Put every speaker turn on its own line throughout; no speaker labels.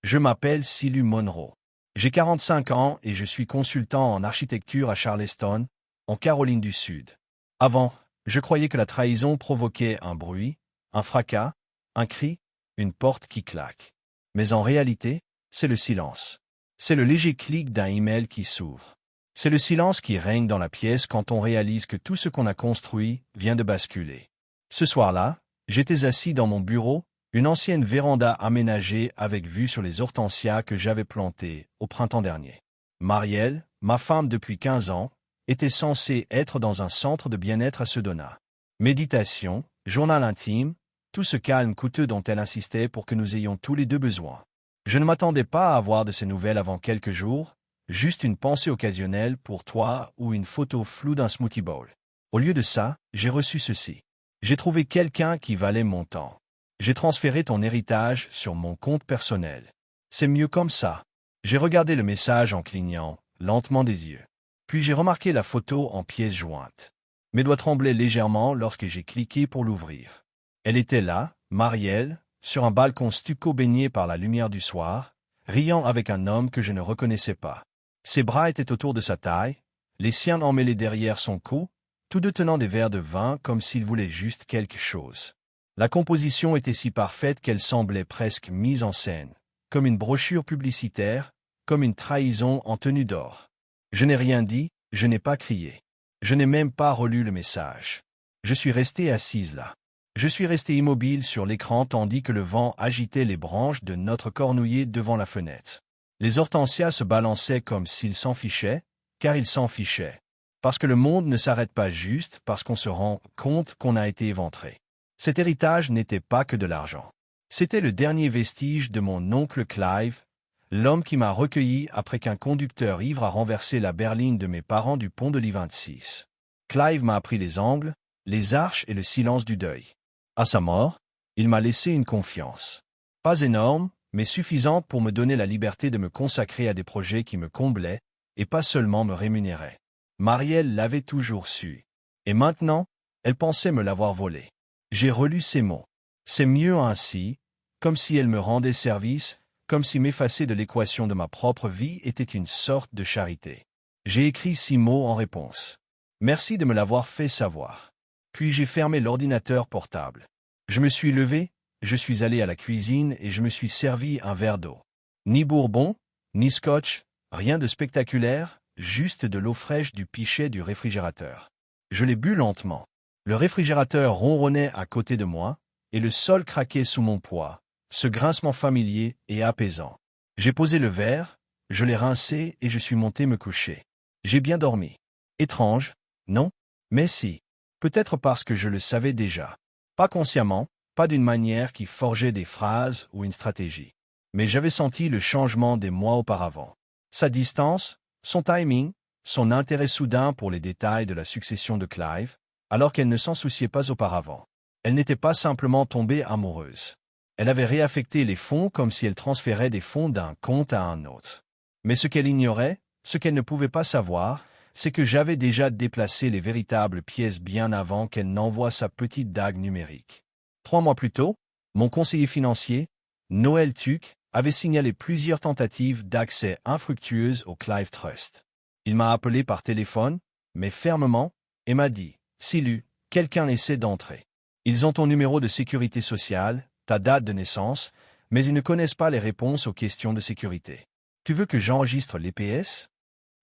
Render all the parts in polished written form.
Je m'appelle Silu Monroe. J'ai 45 ans et je suis consultant en architecture à Charleston, en Caroline du Sud. Avant, je croyais que la trahison provoquait un bruit, un fracas, un cri, une porte qui claque. Mais en réalité, c'est le silence. C'est le léger clic d'un email qui s'ouvre. C'est le silence qui règne dans la pièce quand on réalise que tout ce qu'on a construit vient de basculer. Ce soir-là, j'étais assis dans mon bureau, une ancienne véranda aménagée avec vue sur les hortensias que j'avais plantées au printemps dernier. Marielle, ma femme depuis 15 ans, était censée être dans un centre de bien-être à Sedona. Méditation, journal intime, tout ce calme coûteux dont elle insistait pour que nous ayons tous les deux besoin. Je ne m'attendais pas à avoir de ces nouvelles avant quelques jours, juste une pensée occasionnelle pour toi ou une photo floue d'un smoothie bowl. Au lieu de ça, j'ai reçu ceci. J'ai trouvé quelqu'un qui valait mon temps. J'ai transféré ton héritage sur mon compte personnel. C'est mieux comme ça. J'ai regardé le message en clignant, lentement des yeux. Puis j'ai remarqué la photo en pièce jointe. Mes doigts tremblaient légèrement lorsque j'ai cliqué pour l'ouvrir. Elle était là, Marielle, sur un balcon stucco baigné par la lumière du soir, riant avec un homme que je ne reconnaissais pas. Ses bras étaient autour de sa taille, les siens emmêlés derrière son cou, tous deux tenant des verres de vin comme s'ils voulaient juste quelque chose. La composition était si parfaite qu'elle semblait presque mise en scène, comme une brochure publicitaire, comme une trahison en tenue d'or. Je n'ai rien dit, je n'ai pas crié. Je n'ai même pas relu le message. Je suis resté assise là. Je suis resté immobile sur l'écran tandis que le vent agitait les branches de notre cornouiller devant la fenêtre. Les hortensias se balançaient comme s'ils s'en fichaient, car ils s'en fichaient. Parce que le monde ne s'arrête pas juste parce qu'on se rend compte qu'on a été éventré. Cet héritage n'était pas que de l'argent. C'était le dernier vestige de mon oncle Clive, l'homme qui m'a recueilli après qu'un conducteur ivre a renversé la berline de mes parents du pont de l'I-26. Clive m'a appris les angles, les arches et le silence du deuil. À sa mort, il m'a laissé une confiance. Pas énorme, mais suffisante pour me donner la liberté de me consacrer à des projets qui me comblaient, et pas seulement me rémunéraient. Marielle l'avait toujours su. Et maintenant, elle pensait me l'avoir volé. J'ai relu ces mots. C'est mieux ainsi, comme si elle me rendait service, comme si m'effacer de l'équation de ma propre vie était une sorte de charité. J'ai écrit 6 mots en réponse. Merci de me l'avoir fait savoir. Puis j'ai fermé l'ordinateur portable. Je me suis levé, je suis allé à la cuisine et je me suis servi un verre d'eau. Ni bourbon, ni scotch, rien de spectaculaire, juste de l'eau fraîche du pichet du réfrigérateur. Je l'ai bu lentement. Le réfrigérateur ronronnait à côté de moi, et le sol craquait sous mon poids, ce grincement familier et apaisant. J'ai posé le verre, je l'ai rincé et je suis monté me coucher. J'ai bien dormi. Étrange, non? Mais si. Peut-être parce que je le savais déjà. Pas consciemment, pas d'une manière qui forgeait des phrases ou une stratégie. Mais j'avais senti le changement des mois auparavant. Sa distance, son timing, son intérêt soudain pour les détails de la succession de Clive, alors qu'elle ne s'en souciait pas auparavant. Elle n'était pas simplement tombée amoureuse. Elle avait réaffecté les fonds comme si elle transférait des fonds d'un compte à un autre. Mais ce qu'elle ignorait, ce qu'elle ne pouvait pas savoir, c'est que j'avais déjà déplacé les véritables pièces bien avant qu'elle n'envoie sa petite dague numérique. 3 mois plus tôt, mon conseiller financier, Noël Tuck, avait signalé plusieurs tentatives d'accès infructueuses au Clive Trust. Il m'a appelé par téléphone, mais fermement, et m'a dit « Silu, quelqu'un essaie d'entrer. Ils ont ton numéro de sécurité sociale, ta date de naissance, mais ils ne connaissent pas les réponses aux questions de sécurité. Tu veux que j'enregistre l'EPS? »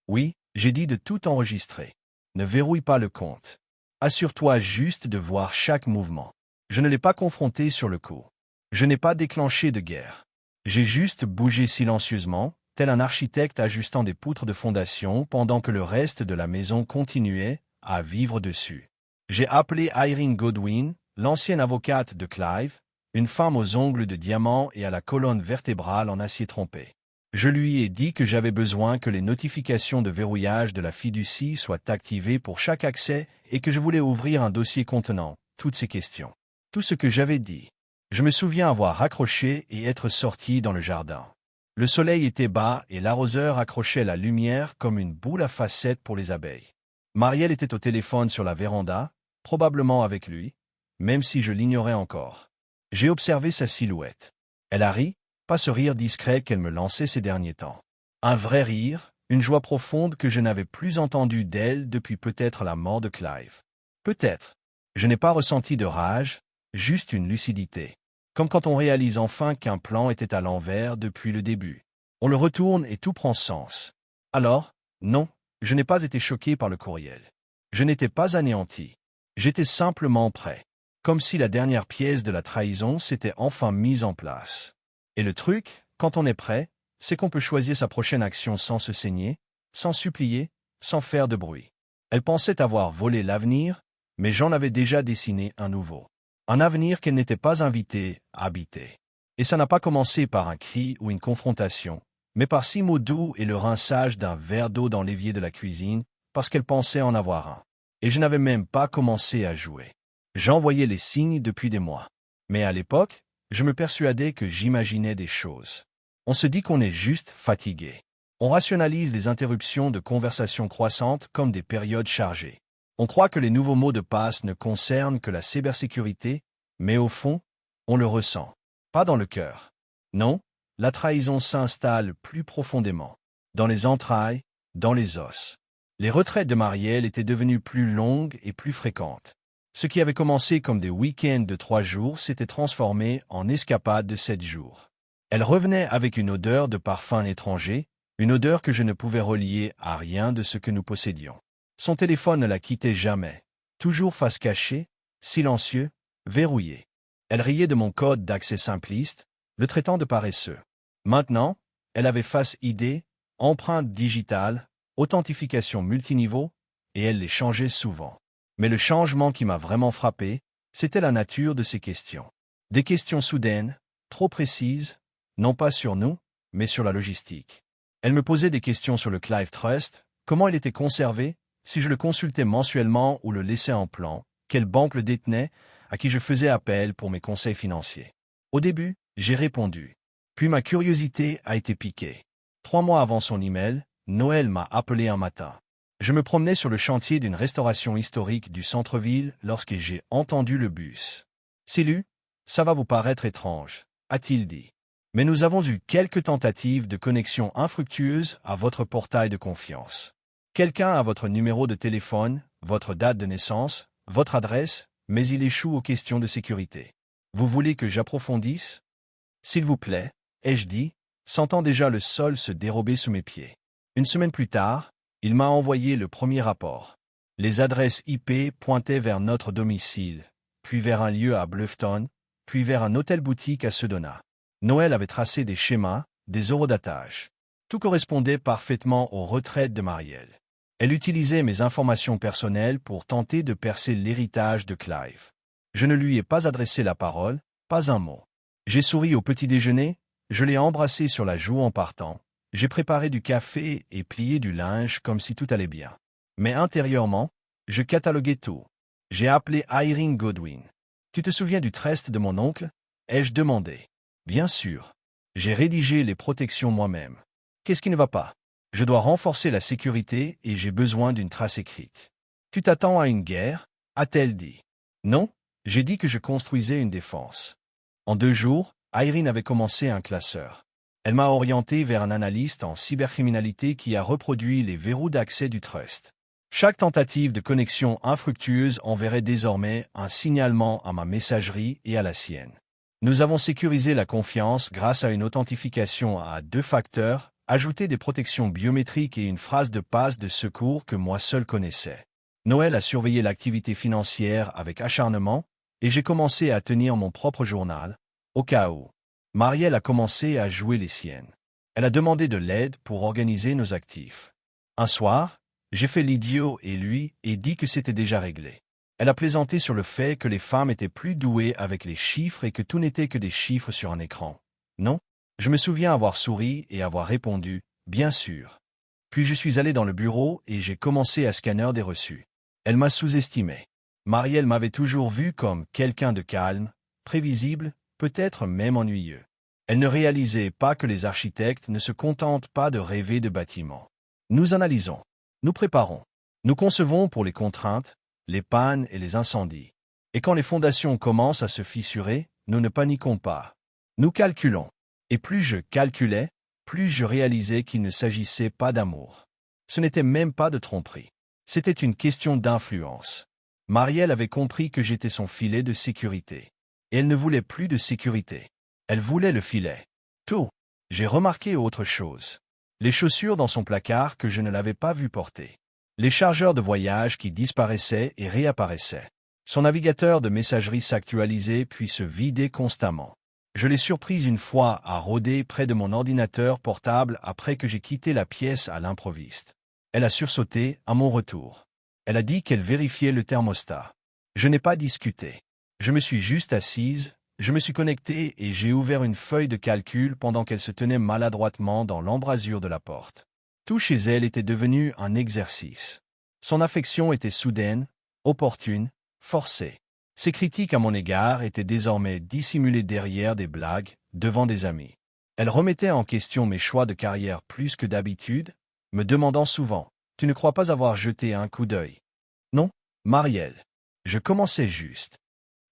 Oui, j'ai dit de tout enregistrer. Ne verrouille pas le compte. Assure-toi juste de voir chaque mouvement. Je ne l'ai pas confronté sur le coup. Je n'ai pas déclenché de guerre. J'ai juste bougé silencieusement, tel un architecte ajustant des poutres de fondation pendant que le reste de la maison continuait à vivre dessus. J'ai appelé Irene Godwin, l'ancienne avocate de Clive, une femme aux ongles de diamant et à la colonne vertébrale en acier trompé. Je lui ai dit que j'avais besoin que les notifications de verrouillage de la fiducie soient activées pour chaque accès et que je voulais ouvrir un dossier contenant toutes ces questions. Tout ce que j'avais dit. Je me souviens avoir raccroché et être sorti dans le jardin. Le soleil était bas et l'arroseur accrochait la lumière comme une boule à facettes pour les abeilles. Marielle était au téléphone sur la véranda, probablement avec lui, même si je l'ignorais encore. J'ai observé sa silhouette. Elle a ri, pas ce rire discret qu'elle me lançait ces derniers temps. Un vrai rire, une joie profonde que je n'avais plus entendue d'elle depuis peut-être la mort de Clive. Peut-être. Je n'ai pas ressenti de rage, juste une lucidité. Comme quand on réalise enfin qu'un plan était à l'envers depuis le début. On le retourne et tout prend sens. Alors, non, je n'ai pas été choqué par le courriel. Je n'étais pas anéanti. J'étais simplement prêt. Comme si la dernière pièce de la trahison s'était enfin mise en place. Et le truc, quand on est prêt, c'est qu'on peut choisir sa prochaine action sans se saigner, sans supplier, sans faire de bruit. Elle pensait avoir volé l'avenir, mais j'en avais déjà dessiné un nouveau. Un avenir qu'elle n'était pas invitée à habiter. Et ça n'a pas commencé par un cri ou une confrontation, mais par 6 mots doux et le rinçage d'un verre d'eau dans l'évier de la cuisine, parce qu'elle pensait en avoir un. Et je n'avais même pas commencé à jouer. J'envoyais les signes depuis des mois. Mais à l'époque, je me persuadais que j'imaginais des choses. On se dit qu'on est juste fatigué. On rationalise les interruptions de conversation croissantes comme des périodes chargées. On croit que les nouveaux mots de passe ne concernent que la cybersécurité, mais au fond, on le ressent. Pas dans le cœur. Non, la trahison s'installe plus profondément. Dans les entrailles, dans les os. Les retraites de Marielle étaient devenues plus longues et plus fréquentes. Ce qui avait commencé comme des week-ends de 3 jours s'était transformé en escapades de 7 jours. Elle revenait avec une odeur de parfum étranger, une odeur que je ne pouvais relier à rien de ce que nous possédions. Son téléphone ne la quittait jamais, toujours face cachée, silencieux, verrouillé. Elle riait de mon code d'accès simpliste, le traitant de paresseux. Maintenant, elle avait Face ID, empreinte digitale, authentification multiniveau, et elle les changeait souvent. Mais le changement qui m'a vraiment frappé, c'était la nature de ces questions. Des questions soudaines, trop précises, non pas sur nous, mais sur la logistique. Elle me posait des questions sur le Clive Trust, comment il était conservé, si je le consultais mensuellement ou le laissais en plan, quelle banque le détenait, à qui je faisais appel pour mes conseils financiers. Au début, j'ai répondu. Puis ma curiosité a été piquée. 3 mois avant son email, Noël m'a appelé un matin. Je me promenais sur le chantier d'une restauration historique du centre-ville lorsque j'ai entendu le bus. « Salut, ça va vous paraître étrange, a-t-il dit. Mais nous avons eu quelques tentatives de connexion infructueuses à votre portail de confiance. Quelqu'un a votre numéro de téléphone, votre date de naissance, votre adresse, mais il échoue aux questions de sécurité. Vous voulez que j'approfondisse? S'il vous plaît, ai-je dit, sentant déjà le sol se dérober sous mes pieds. Une semaine plus tard, il m'a envoyé le premier rapport. Les adresses IP pointaient vers notre domicile, puis vers un lieu à Bluffton, puis vers un hôtel-boutique à Sedona. Noël avait tracé des schémas, des horodatage. Tout correspondait parfaitement aux retraites de Marielle. Elle utilisait mes informations personnelles pour tenter de percer l'héritage de Clive. Je ne lui ai pas adressé la parole, pas un mot. J'ai souri au petit déjeuner, je l'ai embrassé sur la joue en partant. J'ai préparé du café et plié du linge comme si tout allait bien. Mais intérieurement, je cataloguais tout. J'ai appelé Irene Godwin. « Tu te souviens du trust de mon oncle ?» ai-je demandé. « Bien sûr. J'ai rédigé les protections moi-même. Qu'est-ce qui ne va pas? Je dois renforcer la sécurité et j'ai besoin d'une trace écrite. »« Tu t'attends à une guerre ?» a-t-elle dit. « Non, j'ai dit que je construisais une défense. » En 2 jours, Irene avait commencé un classeur. Elle m'a orienté vers un analyste en cybercriminalité qui a reproduit les verrous d'accès du trust. Chaque tentative de connexion infructueuse enverrait désormais un signalement à ma messagerie et à la sienne. Nous avons sécurisé la confiance grâce à une authentification à 2 facteurs, ajouté des protections biométriques et une phrase de passe de secours que moi seul connaissais. Noël a surveillé l'activité financière avec acharnement, et j'ai commencé à tenir mon propre journal, au cas où. Marielle a commencé à jouer les siennes. Elle a demandé de l'aide pour organiser nos actifs. Un soir, j'ai fait l'idiot et lui et dit que c'était déjà réglé. Elle a plaisanté sur le fait que les femmes étaient plus douées avec les chiffres et que tout n'était que des chiffres sur un écran. Non, je me souviens avoir souri et avoir répondu « Bien sûr ». Puis je suis allé dans le bureau et j'ai commencé à scanner des reçus. Elle m'a sous-estimé. Marielle m'avait toujours vu comme quelqu'un de calme, prévisible, peut-être même ennuyeux. Elle ne réalisait pas que les architectes ne se contentent pas de rêver de bâtiments. Nous analysons, nous préparons, nous concevons pour les contraintes, les pannes et les incendies. Et quand les fondations commencent à se fissurer, nous ne paniquons pas. Nous calculons. Et plus je calculais, plus je réalisais qu'il ne s'agissait pas d'amour. Ce n'était même pas de tromperie. C'était une question d'influence. Marielle avait compris que j'étais son filet de sécurité. Et elle ne voulait plus de sécurité. Elle voulait le filet. Tout. J'ai remarqué autre chose. Les chaussures dans son placard que je ne l'avais pas vu porter. Les chargeurs de voyage qui disparaissaient et réapparaissaient. Son navigateur de messagerie s'actualisait puis se vidait constamment. Je l'ai surprise une fois à rôder près de mon ordinateur portable après que j'ai quitté la pièce à l'improviste. Elle a sursauté à mon retour. Elle a dit qu'elle vérifiait le thermostat. Je n'ai pas discuté. Je me suis juste assise, je me suis connecté et j'ai ouvert une feuille de calcul pendant qu'elle se tenait maladroitement dans l'embrasure de la porte. Tout chez elle était devenu un exercice. Son affection était soudaine, opportune, forcée. Ses critiques à mon égard étaient désormais dissimulées derrière des blagues, devant des amis. Elle remettait en question mes choix de carrière plus que d'habitude, me demandant souvent « Tu ne crois pas avoir jeté un coup d'œil ?» Non, Marielle. Je commençais juste.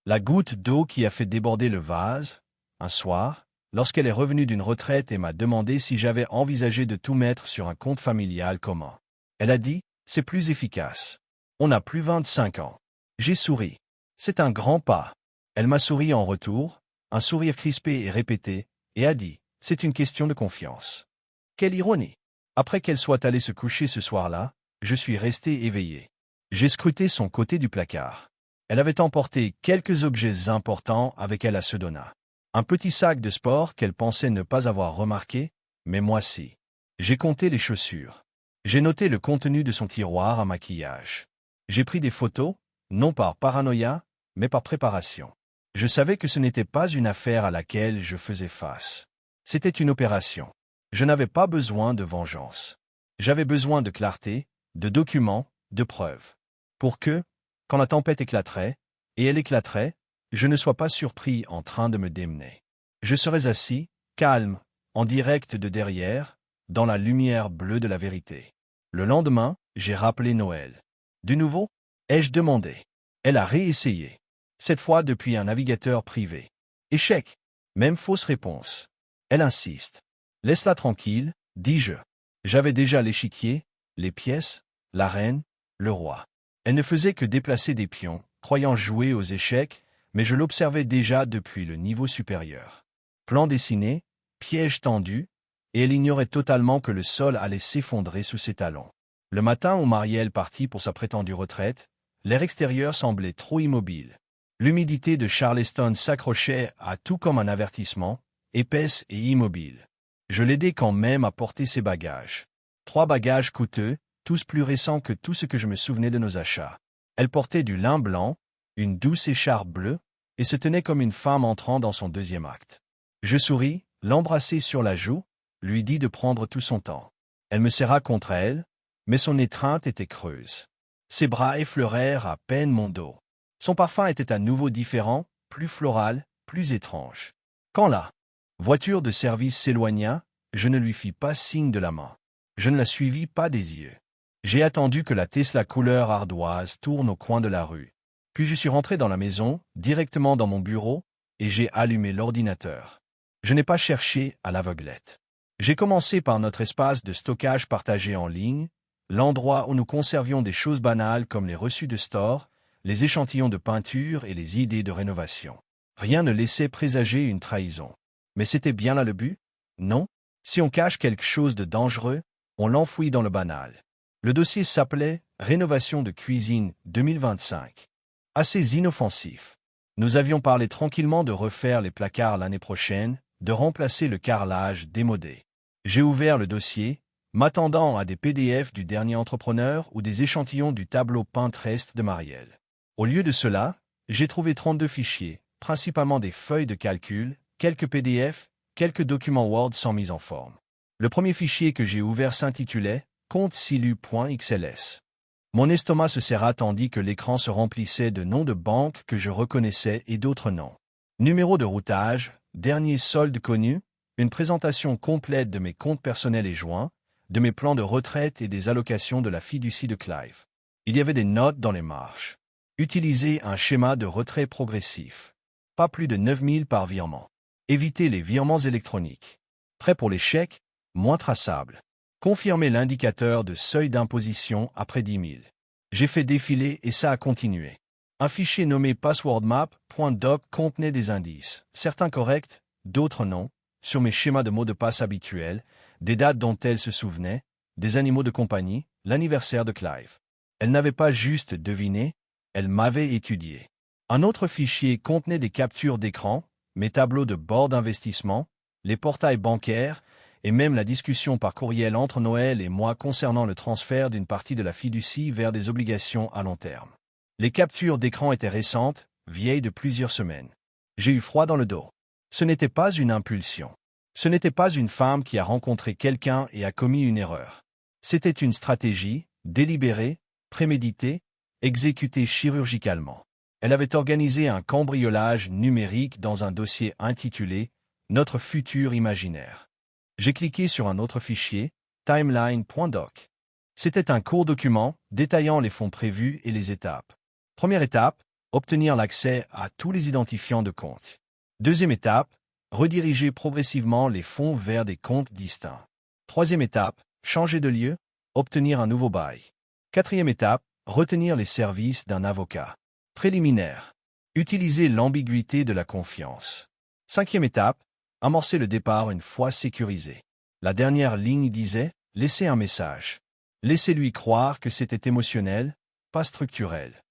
La goutte d'eau qui a fait déborder le vase, un soir, lorsqu'elle est revenue d'une retraite et m'a demandé si j'avais envisagé de tout mettre sur un compte familial commun. Elle a dit « C'est plus efficace. On n'a plus 25 ans. » J'ai souri. C'est un grand pas. Elle m'a souri en retour, un sourire crispé et répété, et a dit « C'est une question de confiance. » Quelle ironie! Après qu'elle soit allée se coucher ce soir-là, je suis resté éveillé. J'ai scruté son côté du placard. Elle avait emporté quelques objets importants avec elle à Sedona. Un petit sac de sport qu'elle pensait ne pas avoir remarqué, mais moi si. J'ai compté les chaussures. J'ai noté le contenu de son tiroir à maquillage. J'ai pris des photos, non par paranoïa, mais par préparation. Je savais que ce n'était pas une affaire à laquelle je faisais face. C'était une opération. Je n'avais pas besoin de vengeance. J'avais besoin de clarté, de documents, de preuves. Pour que, quand la tempête éclaterait, et elle éclaterait, je ne sois pas surpris en train de me démener. Je serais assis, calme, en direct de derrière, dans la lumière bleue de la vérité. Le lendemain, j'ai rappelé Noël. De nouveau, ai-je demandé. Elle a réessayé. Cette fois depuis un navigateur privé. Échec. Même fausse réponse. Elle insiste. Laisse-la tranquille, dis-je. J'avais déjà l'échiquier, les pièces, la reine, le roi. Elle ne faisait que déplacer des pions, croyant jouer aux échecs, mais je l'observais déjà depuis le niveau supérieur. Plan dessiné, piège tendu, et elle ignorait totalement que le sol allait s'effondrer sous ses talons. Le matin où Marielle partit pour sa prétendue retraite, l'air extérieur semblait trop immobile. L'humidité de Charleston s'accrochait à tout comme un avertissement, épaisse et immobile. Je l'aidai quand même à porter ses bagages. 3 bagages coûteux, tous plus récents que tout ce que je me souvenais de nos achats. Elle portait du lin blanc, une douce écharpe bleue, et se tenait comme une femme entrant dans son deuxième acte. Je souris, l'embrassai sur la joue, lui dis de prendre tout son temps. Elle me serra contre elle, mais son étreinte était creuse. Ses bras effleurèrent à peine mon dos. Son parfum était à nouveau différent, plus floral, plus étrange. Quand la voiture de service s'éloigna, je ne lui fis pas signe de la main. Je ne la suivis pas des yeux. J'ai attendu que la Tesla couleur ardoise tourne au coin de la rue. Puis je suis rentré dans la maison, directement dans mon bureau, et j'ai allumé l'ordinateur. Je n'ai pas cherché à l'aveuglette. J'ai commencé par notre espace de stockage partagé en ligne, l'endroit où nous conservions des choses banales comme les reçus de store, les échantillons de peinture et les idées de rénovation. Rien ne laissait présager une trahison. Mais c'était bien là le but? Non. Si on cache quelque chose de dangereux, on l'enfouit dans le banal. Le dossier s'appelait « Rénovation de cuisine 2025 ». Assez inoffensif. Nous avions parlé tranquillement de refaire les placards l'année prochaine, de remplacer le carrelage démodé. J'ai ouvert le dossier, m'attendant à des PDF du dernier entrepreneur ou des échantillons du tableau Pinterest de Marielle. Au lieu de cela, j'ai trouvé 32 fichiers, principalement des feuilles de calcul, quelques PDF, quelques documents Word sans mise en forme. Le premier fichier que j'ai ouvert s'intitulait « compte-silu.xls ». Mon estomac se serra tandis que l'écran se remplissait de noms de banques que je reconnaissais et d'autres noms. Numéro de routage, dernier solde connu, une présentation complète de mes comptes personnels et joints, de mes plans de retraite et des allocations de la fiducie de Clive. Il y avait des notes dans les marges. Utiliser un schéma de retrait progressif. Pas plus de 9000 par virement. Éviter les virements électroniques. Prêt pour les chèques, moins traçables. Confirmer l'indicateur de seuil d'imposition après 10 000. J'ai fait défiler et ça a continué. Un fichier nommé passwordmap.doc contenait des indices, certains corrects, d'autres non, sur mes schémas de mots de passe habituels, des dates dont elle se souvenait, des animaux de compagnie, l'anniversaire de Clive. Elle n'avait pas juste deviné, elle m'avait étudié. Un autre fichier contenait des captures d'écran, mes tableaux de bord d'investissement, les portails bancaires, et même la discussion par courriel entre Noël et moi concernant le transfert d'une partie de la fiducie vers des obligations à long terme. Les captures d'écran étaient récentes, vieilles de plusieurs semaines. J'ai eu froid dans le dos. Ce n'était pas une impulsion. Ce n'était pas une femme qui a rencontré quelqu'un et a commis une erreur. C'était une stratégie, délibérée, préméditée, exécutée chirurgicalement. Elle avait organisé un cambriolage numérique dans un dossier intitulé « Notre futur imaginaire ». J'ai cliqué sur un autre fichier, timeline.doc. C'était un court document détaillant les fonds prévus et les étapes. Première étape, obtenir l'accès à tous les identifiants de compte. Deuxième étape, rediriger progressivement les fonds vers des comptes distincts. Troisième étape, changer de lieu, obtenir un nouveau bail. Quatrième étape, retenir les services d'un avocat. Préliminaire, utiliser l'ambiguïté de la confiance. Cinquième étape, amorcer le départ une fois sécurisé. La dernière ligne disait « Laissez un message ». Laissez-lui croire que c'était émotionnel, pas structurel.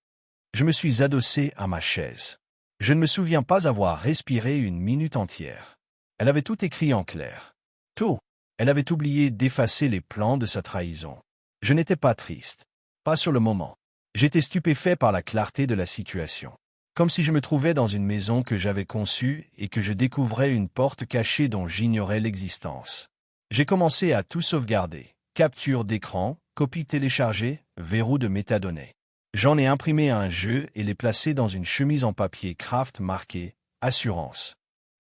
Je me suis adossé à ma chaise. Je ne me souviens pas avoir respiré une minute entière. Elle avait tout écrit en clair. Tout. Elle avait oublié d'effacer les plans de sa trahison. Je n'étais pas triste. Pas sur le moment. J'étais stupéfait par la clarté de la situation. Comme si je me trouvais dans une maison que j'avais conçue et que je découvrais une porte cachée dont j'ignorais l'existence. J'ai commencé à tout sauvegarder. Capture d'écran, copie téléchargée, verrou de métadonnées. J'en ai imprimé un jeu et l'ai placé dans une chemise en papier craft marquée « Assurance ».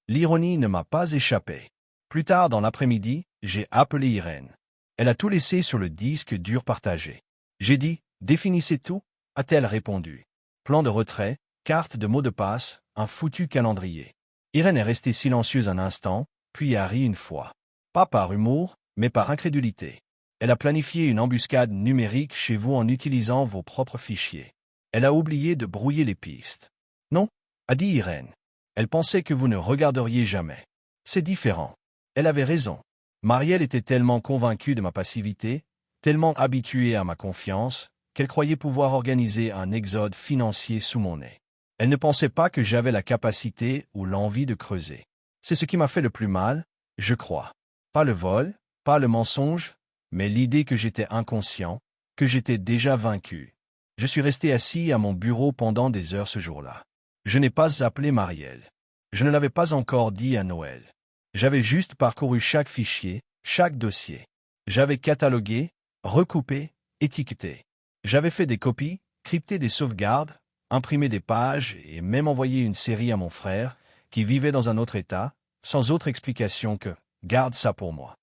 L'ironie ne m'a pas échappé. Plus tard dans l'après-midi, j'ai appelé Irène. Elle a tout laissé sur le disque dur partagé. J'ai dit « Définissez tout ?» a-t-elle répondu. Plan de retrait, carte de mot de passe, un foutu calendrier. Irène est restée silencieuse un instant, puis a ri une fois. Pas par humour, mais par incrédulité. Elle a planifié une embuscade numérique chez vous en utilisant vos propres fichiers. Elle a oublié de brouiller les pistes. Non, a dit Irène. Elle pensait que vous ne regarderiez jamais. C'est différent. Elle avait raison. Marielle était tellement convaincue de ma passivité, tellement habituée à ma confiance, qu'elle croyait pouvoir organiser un exode financier sous mon nez. Elle ne pensait pas que j'avais la capacité ou l'envie de creuser. C'est ce qui m'a fait le plus mal, je crois. Pas le vol, pas le mensonge, mais l'idée que j'étais inconscient, que j'étais déjà vaincu. Je suis resté assis à mon bureau pendant des heures ce jour-là. Je n'ai pas appelé Marielle. Je ne l'avais pas encore dit à Noël. J'avais juste parcouru chaque fichier, chaque dossier. J'avais catalogué, recoupé, étiqueté. J'avais fait des copies, crypté des sauvegardes, imprimé des pages et même envoyé une série à mon frère, qui vivait dans un autre état, sans autre explication que « garde ça pour moi ».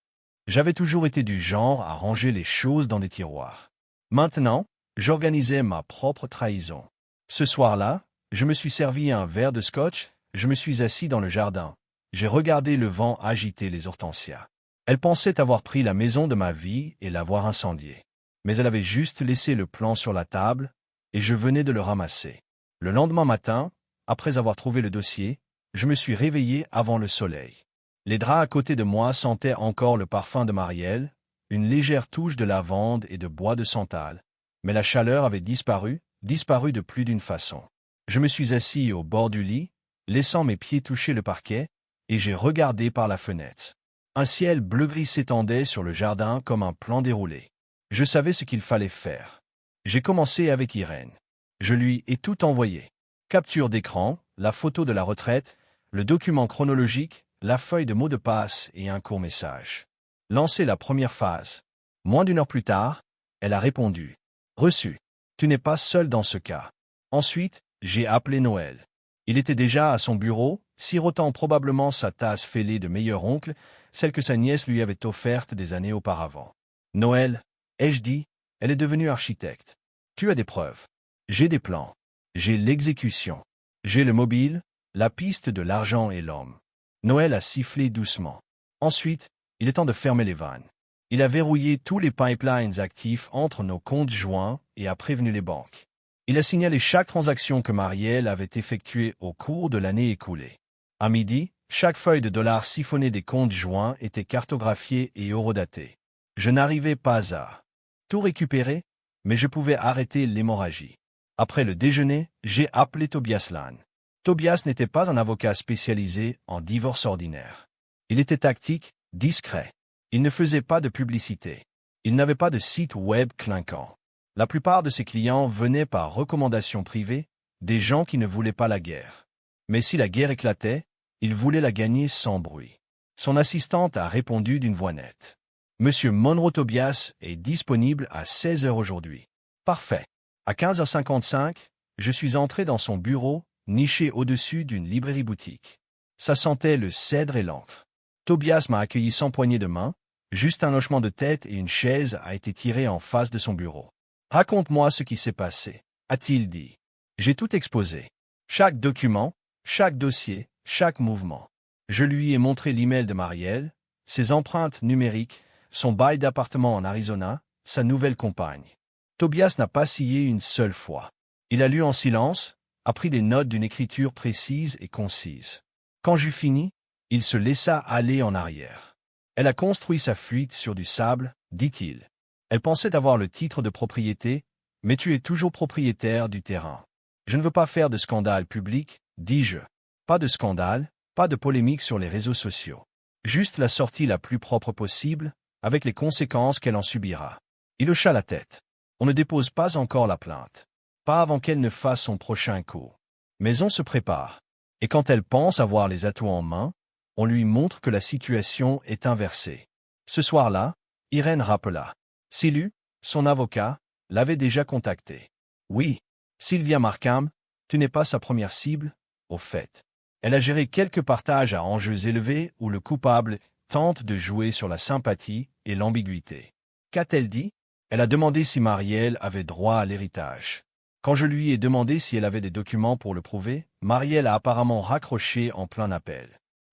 J'avais toujours été du genre à ranger les choses dans des tiroirs. Maintenant, j'organisais ma propre trahison. Ce soir-là, je me suis servi un verre de scotch, je me suis assis dans le jardin. J'ai regardé le vent agiter les hortensias. Elle pensait avoir pris la maison de ma vie et l'avoir incendiée. Mais elle avait juste laissé le plan sur la table, et je venais de le ramasser. Le lendemain matin, après avoir trouvé le dossier, je me suis réveillé avant le soleil. Les draps à côté de moi sentaient encore le parfum de Marielle, une légère touche de lavande et de bois de santal, mais la chaleur avait disparu de plus d'une façon. Je me suis assis au bord du lit, laissant mes pieds toucher le parquet, et j'ai regardé par la fenêtre. Un ciel bleu-gris s'étendait sur le jardin comme un plan déroulé. Je savais ce qu'il fallait faire. J'ai commencé avec Irène. Je lui ai tout envoyé. Capture d'écran, la photo de la retraite, le document chronologique, la feuille de mots de passe et un court message. Lancer la première phase. Moins d'une heure plus tard, elle a répondu. Reçu. Tu n'es pas seul dans ce cas. Ensuite, j'ai appelé Noël. Il était déjà à son bureau, sirotant probablement sa tasse fêlée de meilleur oncle, celle que sa nièce lui avait offerte des années auparavant. Noël, ai-je dit, elle est devenue architecte. Tu as des preuves. J'ai des plans. J'ai l'exécution. J'ai le mobile, la piste de l'argent et l'homme. Noël a sifflé doucement. Ensuite, il est temps de fermer les vannes. Il a verrouillé tous les pipelines actifs entre nos comptes joints et a prévenu les banques. Il a signalé chaque transaction que Marielle avait effectuée au cours de l'année écoulée. À midi, chaque feuille de dollars siphonnée des comptes joints était cartographiée et horodatée. Je n'arrivais pas à tout récupérer, mais je pouvais arrêter l'hémorragie. Après le déjeuner, j'ai appelé Tobias Lahn. Tobias n'était pas un avocat spécialisé en divorce ordinaire. Il était tactique, discret. Il ne faisait pas de publicité. Il n'avait pas de site web clinquant. La plupart de ses clients venaient par recommandation privée, des gens qui ne voulaient pas la guerre. Mais si la guerre éclatait, il voulait la gagner sans bruit. Son assistante a répondu d'une voix nette. Monsieur Monroe Tobias est disponible à 16 heures aujourd'hui. Parfait. À 15h55, je suis entré dans son bureau, niché au-dessus d'une librairie-boutique. Ça sentait le cèdre et l'encre. Tobias m'a accueilli sans poignée de main, juste un hochement de tête et une chaise a été tirée en face de son bureau. Raconte-moi ce qui s'est passé, a-t-il dit. J'ai tout exposé. Chaque document, chaque dossier, chaque mouvement. Je lui ai montré l'email de Marielle, ses empreintes numériques, son bail d'appartement en Arizona, sa nouvelle compagne. Tobias n'a pas scié une seule fois. Il a lu en silence, a pris des notes d'une écriture précise et concise. Quand j'eus fini, il se laissa aller en arrière. Elle a construit sa fuite sur du sable, dit-il. Elle pensait avoir le titre de propriété, mais tu es toujours propriétaire du terrain. Je ne veux pas faire de scandale public, dis-je. Pas de scandale, pas de polémique sur les réseaux sociaux. Juste la sortie la plus propre possible, avec les conséquences qu'elle en subira. Il hocha la tête. On ne dépose pas encore la plainte. Pas avant qu'elle ne fasse son prochain coup. Mais on se prépare. Et quand elle pense avoir les atouts en main, on lui montre que la situation est inversée. Ce soir-là, Irène rappela. Silu, son avocat, l'avait déjà contacté. Oui, Sylvia Markham, tu n'es pas sa première cible, au fait. Elle a géré quelques partages à enjeux élevés où le coupable tente de jouer sur la sympathie et l'ambiguïté. Qu'a-t-elle dit? Elle a demandé si Marielle avait droit à l'héritage. Quand je lui ai demandé si elle avait des documents pour le prouver, Marielle a apparemment raccroché en plein appel.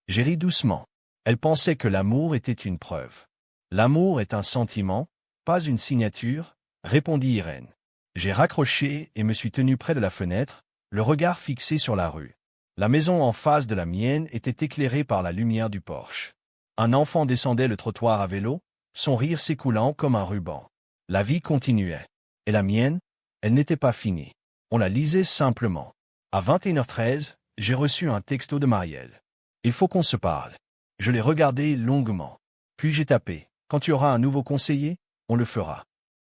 J'ai ri doucement. Elle pensait que l'amour était une preuve. L'amour est un sentiment, pas une signature, répondit Irène. J'ai raccroché et me suis tenu près de la fenêtre, le regard fixé sur la rue. La maison en face de la mienne était éclairée par la lumière du porche. Un enfant descendait le trottoir à vélo, son rire s'écoulant comme un ruban. La vie continuait. Et la mienne, elle n'était pas finie. On la lisait simplement. À 21h13, j'ai reçu un texto de Marielle. Il faut qu'on se parle. Je l'ai regardé longuement. Puis j'ai tapé. Quand tu auras un nouveau conseiller, on le fera.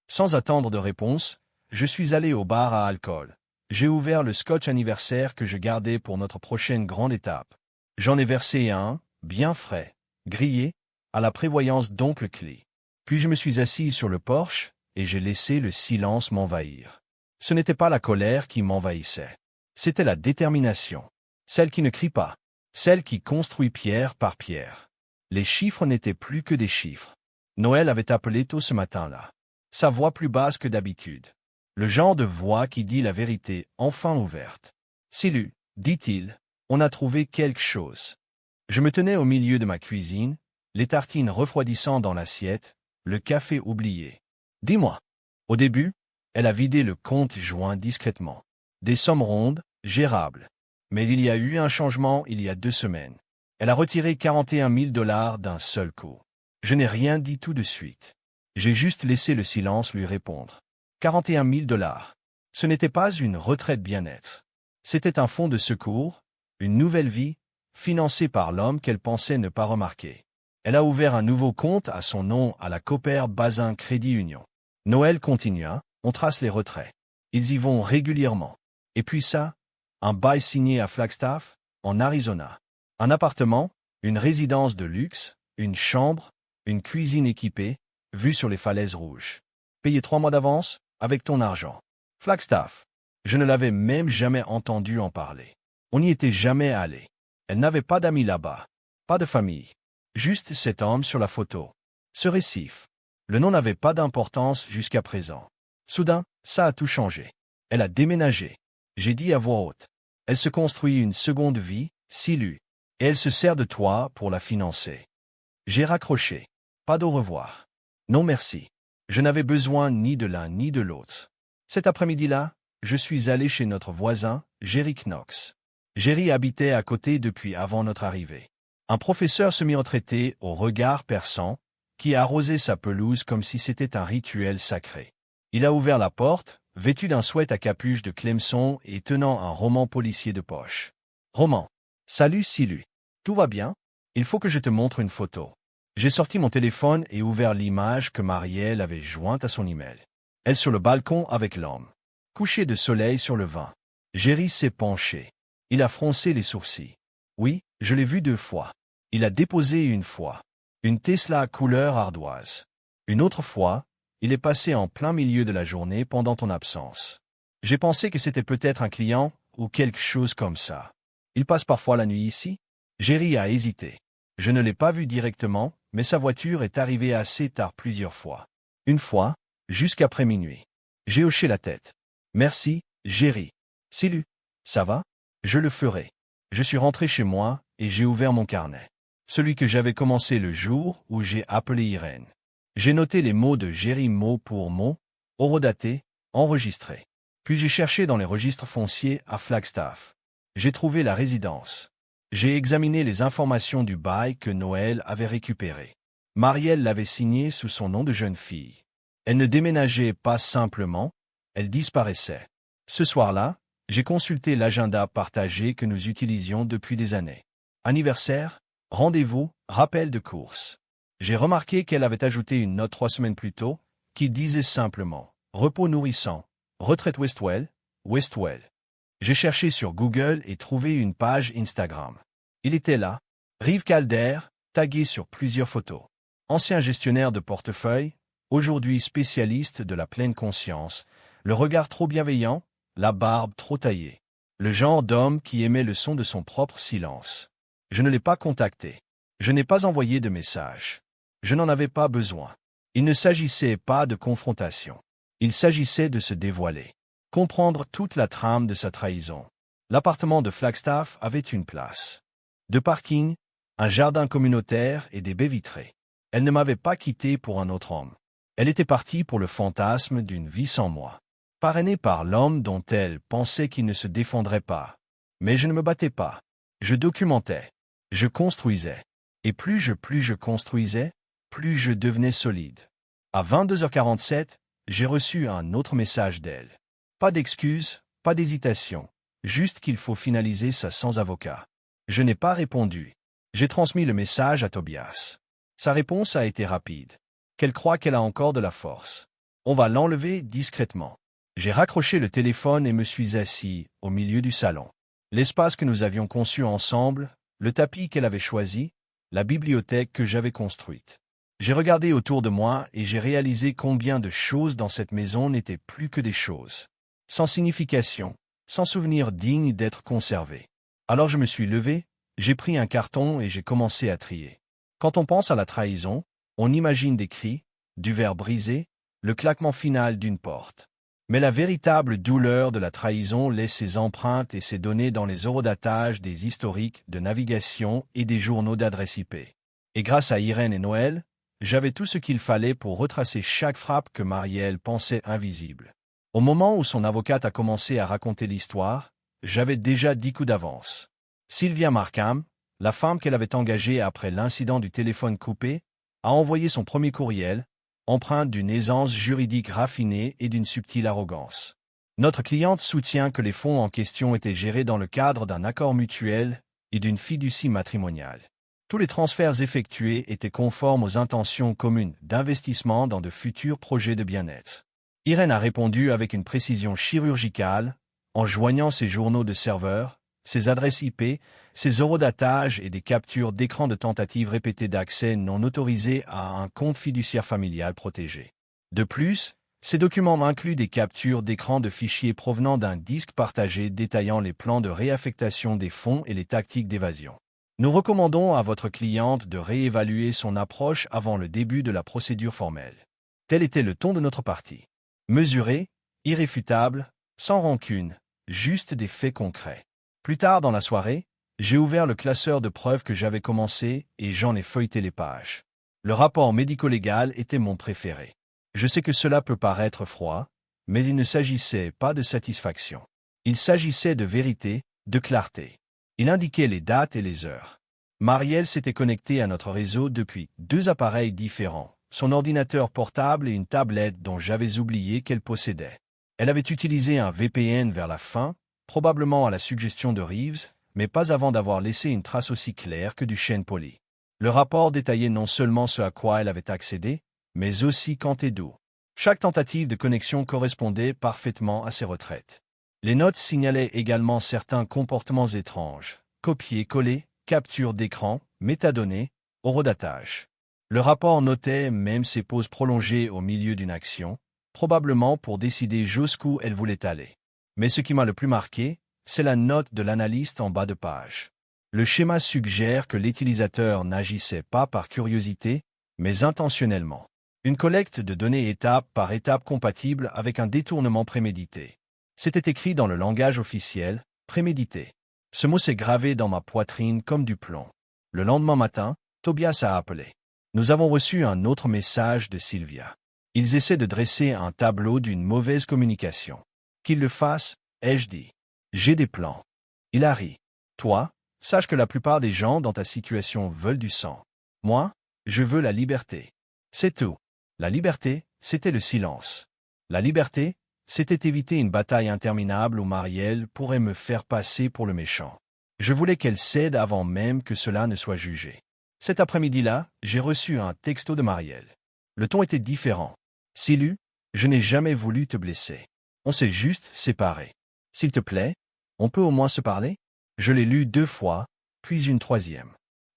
Sans attendre de réponse, je suis allé au bar à alcool. J'ai ouvert le scotch anniversaire que je gardais pour notre prochaine grande étape. J'en ai versé un, bien frais, grillé, à la prévoyance d'oncle Clé. Puis je me suis assis sur le porche, et j'ai laissé le silence m'envahir. Ce n'était pas la colère qui m'envahissait. C'était la détermination. Celle qui ne crie pas. Celle qui construit pierre par pierre. Les chiffres n'étaient plus que des chiffres. Noël avait appelé tôt ce matin-là. Sa voix plus basse que d'habitude. Le genre de voix qui dit la vérité enfin ouverte. Silu, dit-il, on a trouvé quelque chose. Je me tenais au milieu de ma cuisine, les tartines refroidissant dans l'assiette, le café oublié. Dis-moi. Au début, elle a vidé le compte joint discrètement. Des sommes rondes, gérables. Mais il y a eu un changement il y a 2 semaines. Elle a retiré 41 000 $ d'un seul coup. Je n'ai rien dit tout de suite. J'ai juste laissé le silence lui répondre. 41 000 $. Ce n'était pas une retraite bien-être. C'était un fonds de secours, une nouvelle vie, financée par l'homme qu'elle pensait ne pas remarquer. Elle a ouvert un nouveau compte à son nom à la Cooper Bazin Crédit Union. Noël continua, on trace les retraits. Ils y vont régulièrement. Et puis ça, un bail signé à Flagstaff, en Arizona. Un appartement, une résidence de luxe, une chambre, une cuisine équipée, vue sur les falaises rouges. Payé 3 mois d'avance, avec ton argent. Flagstaff. Je ne l'avais même jamais entendu en parler. On n'y était jamais allé. Elle n'avait pas d'amis là-bas. Pas de famille. Juste cet homme sur la photo. Ce récif. Le nom n'avait pas d'importance jusqu'à présent. Soudain, ça a tout changé. Elle a déménagé. J'ai dit à voix haute. Elle se construit une seconde vie, Silu. et elle se sert de toi pour la financer. J'ai raccroché. Pas d'au revoir. Non merci. Je n'avais besoin ni de l'un ni de l'autre. Cet après-midi-là, je suis allé chez notre voisin, Jerry Knox. Jerry habitait à côté depuis avant notre arrivée. Un professeur semi-retraité au regard perçant, qui arrosait sa pelouse comme si c'était un rituel sacré. Il a ouvert la porte, vêtu d'un sweat à capuche de Clemson et tenant un roman policier de poche. Roman. Salut Silu. Tout va bien? Il faut que je te montre une photo. J'ai sorti mon téléphone et ouvert l'image que Marielle avait jointe à son email. Elle sur le balcon avec l'homme. Couché de soleil sur le vin. Jerry s'est penché. Il a froncé les sourcils. Oui, je l'ai vu 2 fois. Il a déposé une fois. Une Tesla couleur ardoise. Une autre fois, il est passé en plein milieu de la journée pendant ton absence. J'ai pensé que c'était peut-être un client ou quelque chose comme ça. Il passe parfois la nuit ici? Jerry a hésité. Je ne l'ai pas vu directement, mais sa voiture est arrivée assez tard plusieurs fois. Une fois, jusqu'après minuit. J'ai hoché la tête. Merci, Jerry. Salut. Ça va? Je le ferai. Je suis rentré chez moi et j'ai ouvert mon carnet. Celui que j'avais commencé le jour où j'ai appelé Irène. J'ai noté les mots de Jerry mot pour mot, horodaté, enregistré. Puis j'ai cherché dans les registres fonciers à Flagstaff. J'ai trouvé la résidence. J'ai examiné les informations du bail que Noël avait récupéré. Marielle l'avait signé sous son nom de jeune fille. Elle ne déménageait pas simplement, elle disparaissait. Ce soir-là, j'ai consulté l'agenda partagé que nous utilisions depuis des années. Anniversaire, rendez-vous, rappel de course. J'ai remarqué qu'elle avait ajouté une note 3 semaines plus tôt, qui disait simplement « Repos nourrissant, retraite Westwell, Westwell ». J'ai cherché sur Google et trouvé une page Instagram. Il était là, Rive Calder, tagué sur plusieurs photos. Ancien gestionnaire de portefeuille, aujourd'hui spécialiste de la pleine conscience, le regard trop bienveillant, la barbe trop taillée. Le genre d'homme qui aimait le son de son propre silence. Je ne l'ai pas contacté. Je n'ai pas envoyé de message. Je n'en avais pas besoin. Il ne s'agissait pas de confrontation. Il s'agissait de se dévoiler. Comprendre toute la trame de sa trahison. L'appartement de Flagstaff avait une place. De parking, un jardin communautaire et des baies vitrées. Elle ne m'avait pas quitté pour un autre homme. Elle était partie pour le fantasme d'une vie sans moi. Parrainée par l'homme dont elle pensait qu'il ne se défendrait pas. Mais je ne me battais pas. Je documentais. Je construisais. Et plus je construisais, plus je devenais solide. À 22h47, j'ai reçu un autre message d'elle. Pas d'excuses, pas d'hésitation, juste qu'il faut finaliser ça sans avocat. Je n'ai pas répondu. J'ai transmis le message à Tobias. Sa réponse a été rapide. Qu'elle croit qu'elle a encore de la force. On va l'enlever discrètement. J'ai raccroché le téléphone et me suis assis au milieu du salon. L'espace que nous avions conçu ensemble, le tapis qu'elle avait choisi, la bibliothèque que j'avais construite. J'ai regardé autour de moi et j'ai réalisé combien de choses dans cette maison n'étaient plus que des choses. Sans signification, sans souvenir digne d'être conservé. Alors je me suis levé, j'ai pris un carton et j'ai commencé à trier. Quand on pense à la trahison, on imagine des cris, du verre brisé, le claquement final d'une porte. Mais la véritable douleur de la trahison laisse ses empreintes et ses données dans les horodatages des historiques de navigation et des journaux d'adresse IP. Et grâce à Irène et Noël, j'avais tout ce qu'il fallait pour retracer chaque frappe que Marielle pensait invisible. Au moment où son avocate a commencé à raconter l'histoire, j'avais déjà 10 coups d'avance. Sylvia Markham, la femme qu'elle avait engagée après l'incident du téléphone coupé, a envoyé son premier courriel, empreinte d'une aisance juridique raffinée et d'une subtile arrogance. Notre cliente soutient que les fonds en question étaient gérés dans le cadre d'un accord mutuel et d'une fiducie matrimoniale. Tous les transferts effectués étaient conformes aux intentions communes d'investissement dans de futurs projets de bien-être. Irène a répondu avec une précision chirurgicale, en joignant ses journaux de serveurs, ses adresses IP, ses horodatages et des captures d'écran de tentatives répétées d'accès non autorisées à un compte fiduciaire familial protégé. De plus, ces documents incluent des captures d'écran de fichiers provenant d'un disque partagé détaillant les plans de réaffectation des fonds et les tactiques d'évasion. Nous recommandons à votre cliente de réévaluer son approche avant le début de la procédure formelle. Tel était le ton de notre partie. Mesuré, irréfutable, sans rancune, juste des faits concrets. Plus tard dans la soirée, J'ai ouvert le classeur de preuves que j'avais commencé et j'en ai feuilleté les pages. Le rapport médico-légal était mon préféré. Je sais que cela peut paraître froid, mais il ne s'agissait pas de satisfaction. Il s'agissait de vérité, de clarté. Il indiquait les dates et les heures. Marielle s'était connectée à notre réseau depuis 2 appareils différents, son ordinateur portable et une tablette dont j'avais oublié qu'elle possédait. Elle avait utilisé un VPN vers la fin, probablement à la suggestion de Reeves, mais pas avant d'avoir laissé une trace aussi claire que du chêne poli. Le rapport détaillait non seulement ce à quoi elle avait accédé, mais aussi quand et d'où. Chaque tentative de connexion correspondait parfaitement à ses retraites. Les notes signalaient également certains comportements étranges, copier-coller, capture d'écran, métadonnées, horodatage. Le rapport notait même ses pauses prolongées au milieu d'une action, probablement pour décider jusqu'où elle voulait aller. Mais ce qui m'a le plus marqué, c'est la note de l'analyste en bas de page. Le schéma suggère que l'utilisateur n'agissait pas par curiosité, mais intentionnellement. Une collecte de données étape par étape compatible avec un détournement prémédité. C'était écrit dans le langage officiel, prémédité. Ce mot s'est gravé dans ma poitrine comme du plomb. Le lendemain matin, Tobias a appelé. Nous avons reçu un autre message de Sylvia. Ils essaient de dresser un tableau d'une mauvaise communication. Qu'ils le fassent, ai-je dit. J'ai des plans. Il a ri. Toi, sache que la plupart des gens dans ta situation veulent du sang. Moi, je veux la liberté. C'est tout. La liberté, c'était le silence. La liberté, c'était éviter une bataille interminable où Marielle pourrait me faire passer pour le méchant. Je voulais qu'elle cède avant même que cela ne soit jugé. Cet après-midi-là, j'ai reçu un texto de Marielle. Le ton était différent. Silu, je n'ai jamais voulu te blesser. On s'est juste séparés. S'il te plaît, on peut au moins se parler? Je l'ai lu 2 fois, puis une 3e.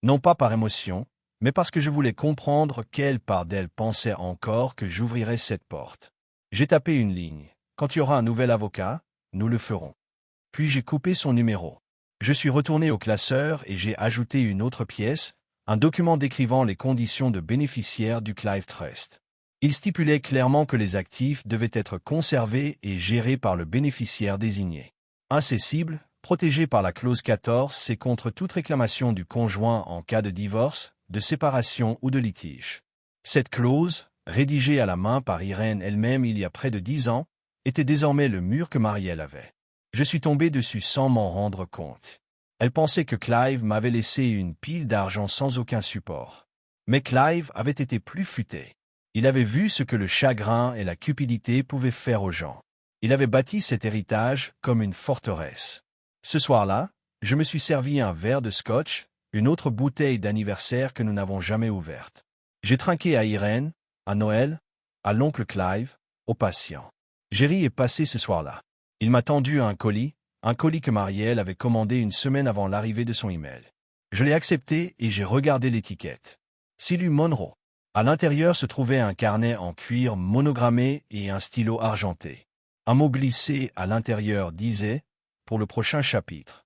Non pas par émotion, mais parce que je voulais comprendre quelle part d'elle pensait encore que j'ouvrirais cette porte. J'ai tapé une ligne. Quand il y aura un nouvel avocat, nous le ferons. Puis j'ai coupé son numéro. Je suis retourné au classeur et j'ai ajouté une autre pièce, un document décrivant les conditions de bénéficiaire du Clive Trust. Il stipulait clairement que les actifs devaient être conservés et gérés par le bénéficiaire désigné. Incessible, protégé par la clause 14, c'est contre toute réclamation du conjoint en cas de divorce, de séparation ou de litige. Cette clause, rédigée à la main par Irène elle-même il y a près de 10 ans, était désormais le mur que Marielle avait. Je suis tombé dessus sans m'en rendre compte. Elle pensait que Clive m'avait laissé une pile d'argent sans aucun support. Mais Clive avait été plus futé. Il avait vu ce que le chagrin et la cupidité pouvaient faire aux gens. Il avait bâti cet héritage comme une forteresse. Ce soir-là, je me suis servi un verre de scotch, une autre bouteille d'anniversaire que nous n'avons jamais ouverte. J'ai trinqué à Irène, à Noël, à l'oncle Clive, aux patients. Jerry est passé ce soir-là. Il m'a tendu un colis que Marielle avait commandé une semaine avant l'arrivée de son email. Je l'ai accepté et j'ai regardé l'étiquette. Silu Monroe. À l'intérieur se trouvait un carnet en cuir monogrammé et un stylo argenté. Un mot glissé à l'intérieur disait « Pour le prochain chapitre ».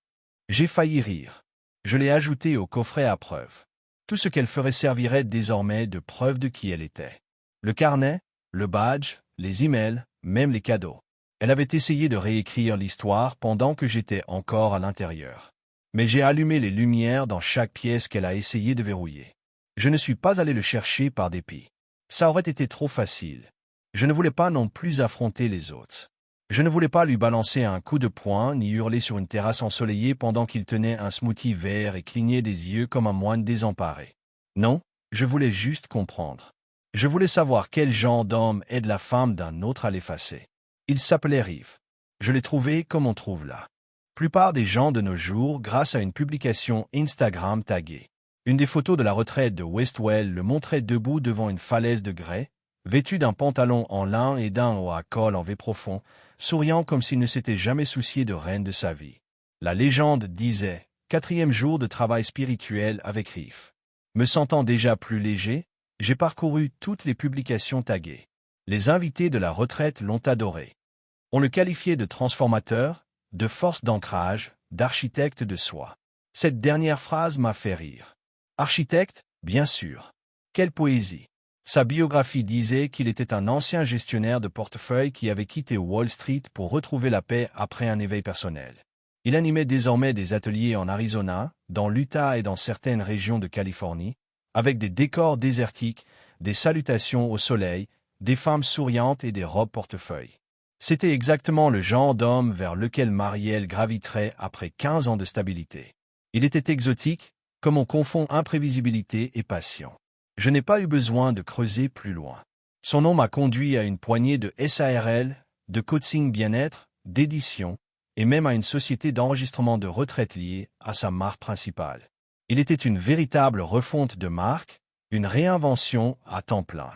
J'ai failli rire. Je l'ai ajouté au coffret à preuve. Tout ce qu'elle ferait servirait désormais de preuve de qui elle était. Le carnet, le badge, les emails, même les cadeaux. Elle avait essayé de réécrire l'histoire pendant que j'étais encore à l'intérieur. Mais j'ai allumé les lumières dans chaque pièce qu'elle a essayé de verrouiller. Je ne suis pas allé le chercher par dépit. Ça aurait été trop facile. Je ne voulais pas non plus affronter les autres. Je ne voulais pas lui balancer un coup de poing ni hurler sur une terrasse ensoleillée pendant qu'il tenait un smoothie vert et clignait des yeux comme un moine désemparé. Non, je voulais juste comprendre. Je voulais savoir quel genre d'homme aide la femme d'un autre à l'effacer. Il s'appelait Rive. Je l'ai trouvé comme on trouve là. Plupart des gens de nos jours grâce à une publication Instagram taguée. Une des photos de la retraite de Westwell le montrait debout devant une falaise de grès, vêtu d'un pantalon en lin et d'un haut à col en V profond, souriant comme s'il ne s'était jamais soucié de rien de sa vie. La légende disait « 4e jour de travail spirituel avec Rive ». Me sentant déjà plus léger, j'ai parcouru toutes les publications taguées. Les invités de la retraite l'ont adoré. On le qualifiait de transformateur, de force d'ancrage, d'architecte de soi. Cette dernière phrase m'a fait rire. Architecte, bien sûr. Quelle poésie. Sa biographie disait qu'il était un ancien gestionnaire de portefeuille qui avait quitté Wall Street pour retrouver la paix après un éveil personnel. Il animait désormais des ateliers en Arizona, dans l'Utah et dans certaines régions de Californie, avec des décors désertiques, des salutations au soleil, des femmes souriantes et des robes portefeuilles. C'était exactement le genre d'homme vers lequel Marielle graviterait après 15 ans de stabilité. Il était exotique, comme on confond imprévisibilité et passion. Je n'ai pas eu besoin de creuser plus loin. Son nom m'a conduit à une poignée de SARL, de coaching bien-être, d'édition, et même à une société d'enregistrement de retraite liée à sa marque principale. Il était une véritable refonte de marque, une réinvention à temps plein.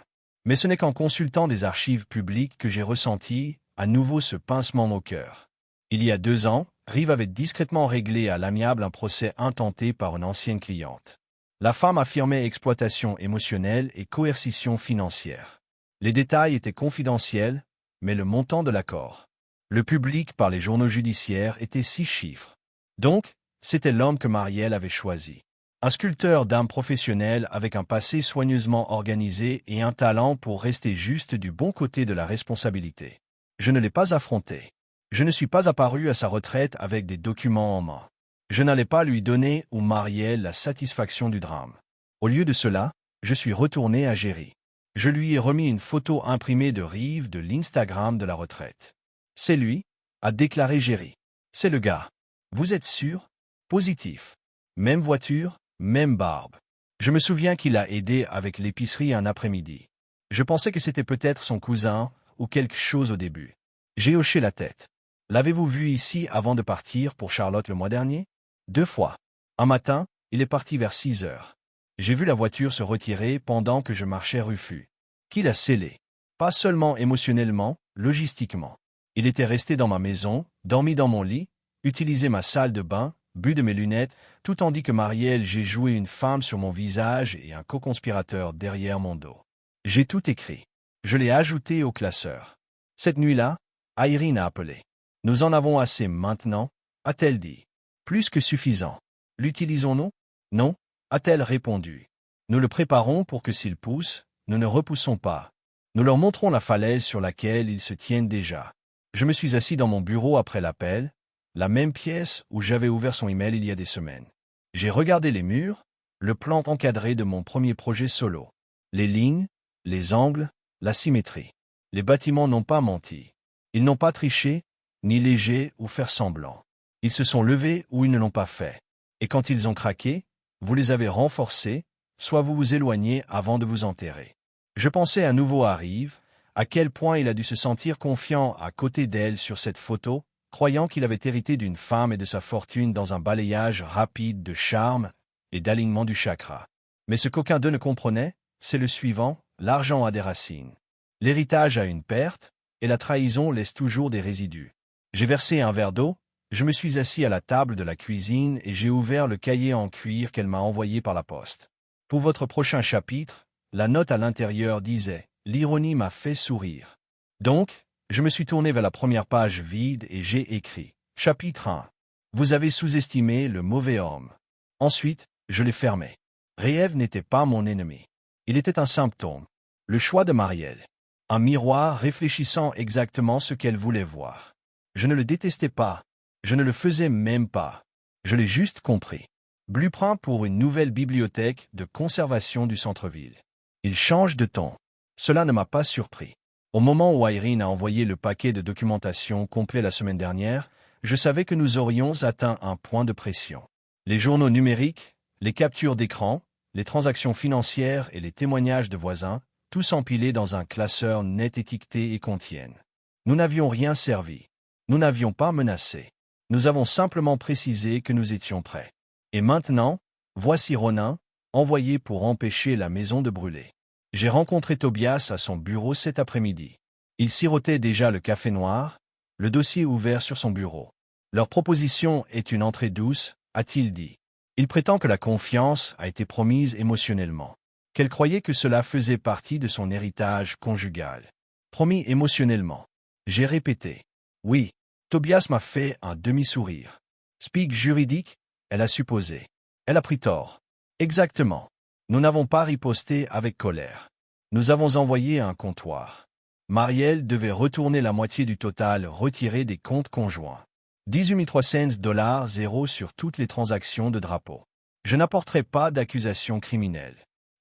Mais ce n'est qu'en consultant des archives publiques que j'ai ressenti à nouveau ce pincement au cœur. Il y a 2 ans, Rive avait discrètement réglé à l'amiable un procès intenté par une ancienne cliente. La femme affirmait exploitation émotionnelle et coercition financière. Les détails étaient confidentiels, mais le montant de l'accord, le public par les journaux judiciaires, était 6 chiffres. Donc, c'était l'homme que Marielle avait choisi. Un sculpteur d'âme professionnel avec un passé soigneusement organisé et un talent pour rester juste du bon côté de la responsabilité. Je ne l'ai pas affronté. Je ne suis pas apparu à sa retraite avec des documents en main. Je n'allais pas lui donner ou Marielle la satisfaction du drame. Au lieu de cela, je suis retourné à Géry. Je lui ai remis une photo imprimée de Rive de l'Instagram de la retraite. C'est lui, a déclaré Géry. C'est le gars. Vous êtes sûr? Positif. Même voiture, même barbe. Je me souviens qu'il a aidé avec l'épicerie un après-midi. Je pensais que c'était peut-être son cousin ou quelque chose au début. J'ai hoché la tête. L'avez-vous vu ici avant de partir pour Charlotte le mois dernier? 2 fois. Un matin, il est parti vers 6 heures. J'ai vu la voiture se retirer pendant que je marchais rue Fu. Qui l'a scellé? Pas seulement émotionnellement, logistiquement. Il était resté dans ma maison, dormi dans mon lit, utilisé ma salle de bain, bu de mes lunettes, tout tandis que Marielle j'ai joué une femme sur mon visage et un co-conspirateur derrière mon dos. J'ai tout écrit. Je l'ai ajouté au classeur. Cette nuit-là, Irene a appelé. Nous en avons assez maintenant, a-t-elle dit. Plus que suffisant. L'utilisons-nous? Non, a-t-elle répondu. Nous le préparons pour que s'ils poussent, nous ne repoussons pas. Nous leur montrons la falaise sur laquelle ils se tiennent déjà. Je me suis assis dans mon bureau après l'appel, la même pièce où j'avais ouvert son email il y a des semaines. J'ai regardé les murs, le plan encadré de mon premier projet solo. Les lignes, les angles, la symétrie. Les bâtiments n'ont pas menti. Ils n'ont pas triché, ni léger ou faire semblant. Ils se sont levés ou ils ne l'ont pas fait. Et quand ils ont craqué, vous les avez renforcés, soit vous vous éloignez avant de vous enterrer. Je pensais à nouveau à Rive, à quel point il a dû se sentir confiant à côté d'elle sur cette photo, croyant qu'il avait hérité d'une femme et de sa fortune dans un balayage rapide de charme et d'alignement du chakra. Mais ce qu'aucun d'eux ne comprenait, c'est le suivant: l'argent a des racines. L'héritage a une perte, et la trahison laisse toujours des résidus. J'ai versé un verre d'eau, je me suis assis à la table de la cuisine et j'ai ouvert le cahier en cuir qu'elle m'a envoyé par la poste. Pour votre prochain chapitre, la note à l'intérieur disait « L'ironie m'a fait sourire ». Donc, je me suis tourné vers la première page vide et j'ai écrit « Chapitre 1 ». Vous avez sous-estimé le mauvais homme. Ensuite, je l'ai fermé. Rêve n'était pas mon ennemi. Il était un symptôme. Le choix de Marielle. Un miroir réfléchissant exactement ce qu'elle voulait voir. Je ne le détestais pas. Je ne le faisais même pas. Je l'ai juste compris. Blueprint pour une nouvelle bibliothèque de conservation du centre-ville. Il change de ton. Cela ne m'a pas surpris. Au moment où Irene a envoyé le paquet de documentation complet la semaine dernière, je savais que nous aurions atteint un point de pression. Les journaux numériques, les captures d'écran, les transactions financières et les témoignages de voisins, tous empilés dans un classeur net étiqueté et contiennent. Nous n'avions rien servi. Nous n'avions pas menacé. Nous avons simplement précisé que nous étions prêts. Et maintenant, voici Ronin, envoyé pour empêcher la maison de brûler. J'ai rencontré Tobias à son bureau cet après-midi. Il sirotait déjà le café noir, le dossier ouvert sur son bureau. Leur proposition est une entrée douce, a-t-il dit. Il prétend que la confiance a été promise émotionnellement. Qu'elle croyait que cela faisait partie de son héritage conjugal. Promis émotionnellement. J'ai répété. Oui. Tobias m'a fait un demi-sourire. Speak juridique, elle a supposé. Elle a pris tort. Exactement. Nous n'avons pas riposté avec colère. Nous avons envoyé un comptoir. Marielle devait retourner la moitié du total retiré des comptes conjoints. 18 300 $0 sur toutes les transactions de drapeau. Je n'apporterai pas d'accusation criminelle.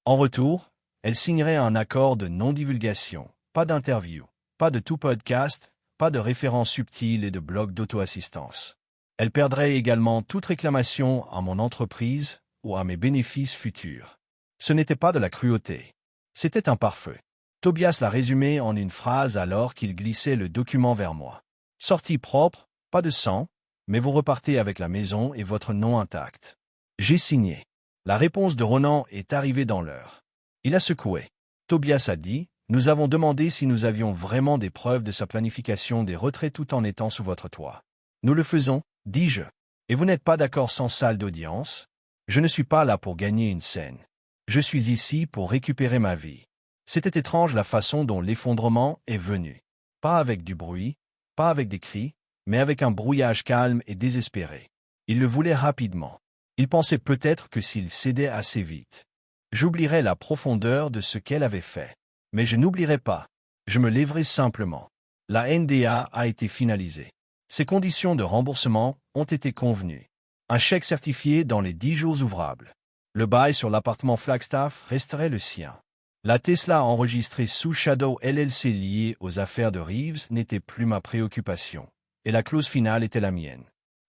En retour, elle signerait un accord de non-divulgation, pas d'interview, pas de tout podcast, pas de références subtiles et de blogs d'auto-assistance. Elle perdrait également toute réclamation à mon entreprise ou à mes bénéfices futurs. Ce n'était pas de la cruauté. C'était un pare-feu. Tobias l'a résumé en une phrase alors qu'il glissait le document vers moi. Sortie propre, pas de sang, mais vous repartez avec la maison et votre nom intact. J'ai signé. La réponse de Ronan est arrivée dans l'heure. Il a secoué. Tobias a dit, nous avons demandé si nous avions vraiment des preuves de sa planification des retraits tout en étant sous votre toit. Nous le faisons, dis-je. Et vous n'êtes pas d'accord sans salle d'audience? Je ne suis pas là pour gagner une scène. Je suis ici pour récupérer ma vie. C'était étrange la façon dont l'effondrement est venu. Pas avec du bruit, pas avec des cris, mais avec un brouillage calme et désespéré. Il le voulait rapidement. Il pensait peut-être que s'il cédait assez vite, j'oublierais la profondeur de ce qu'elle avait fait. Mais je n'oublierai pas. Je me lèverai simplement. La NDA a été finalisée. Ses conditions de remboursement ont été convenues. Un chèque certifié dans les 10 jours ouvrables. Le bail sur l'appartement Flagstaff resterait le sien. La Tesla enregistrée sous Shadow LLC liée aux affaires de Reeves n'était plus ma préoccupation. Et la clause finale était la mienne.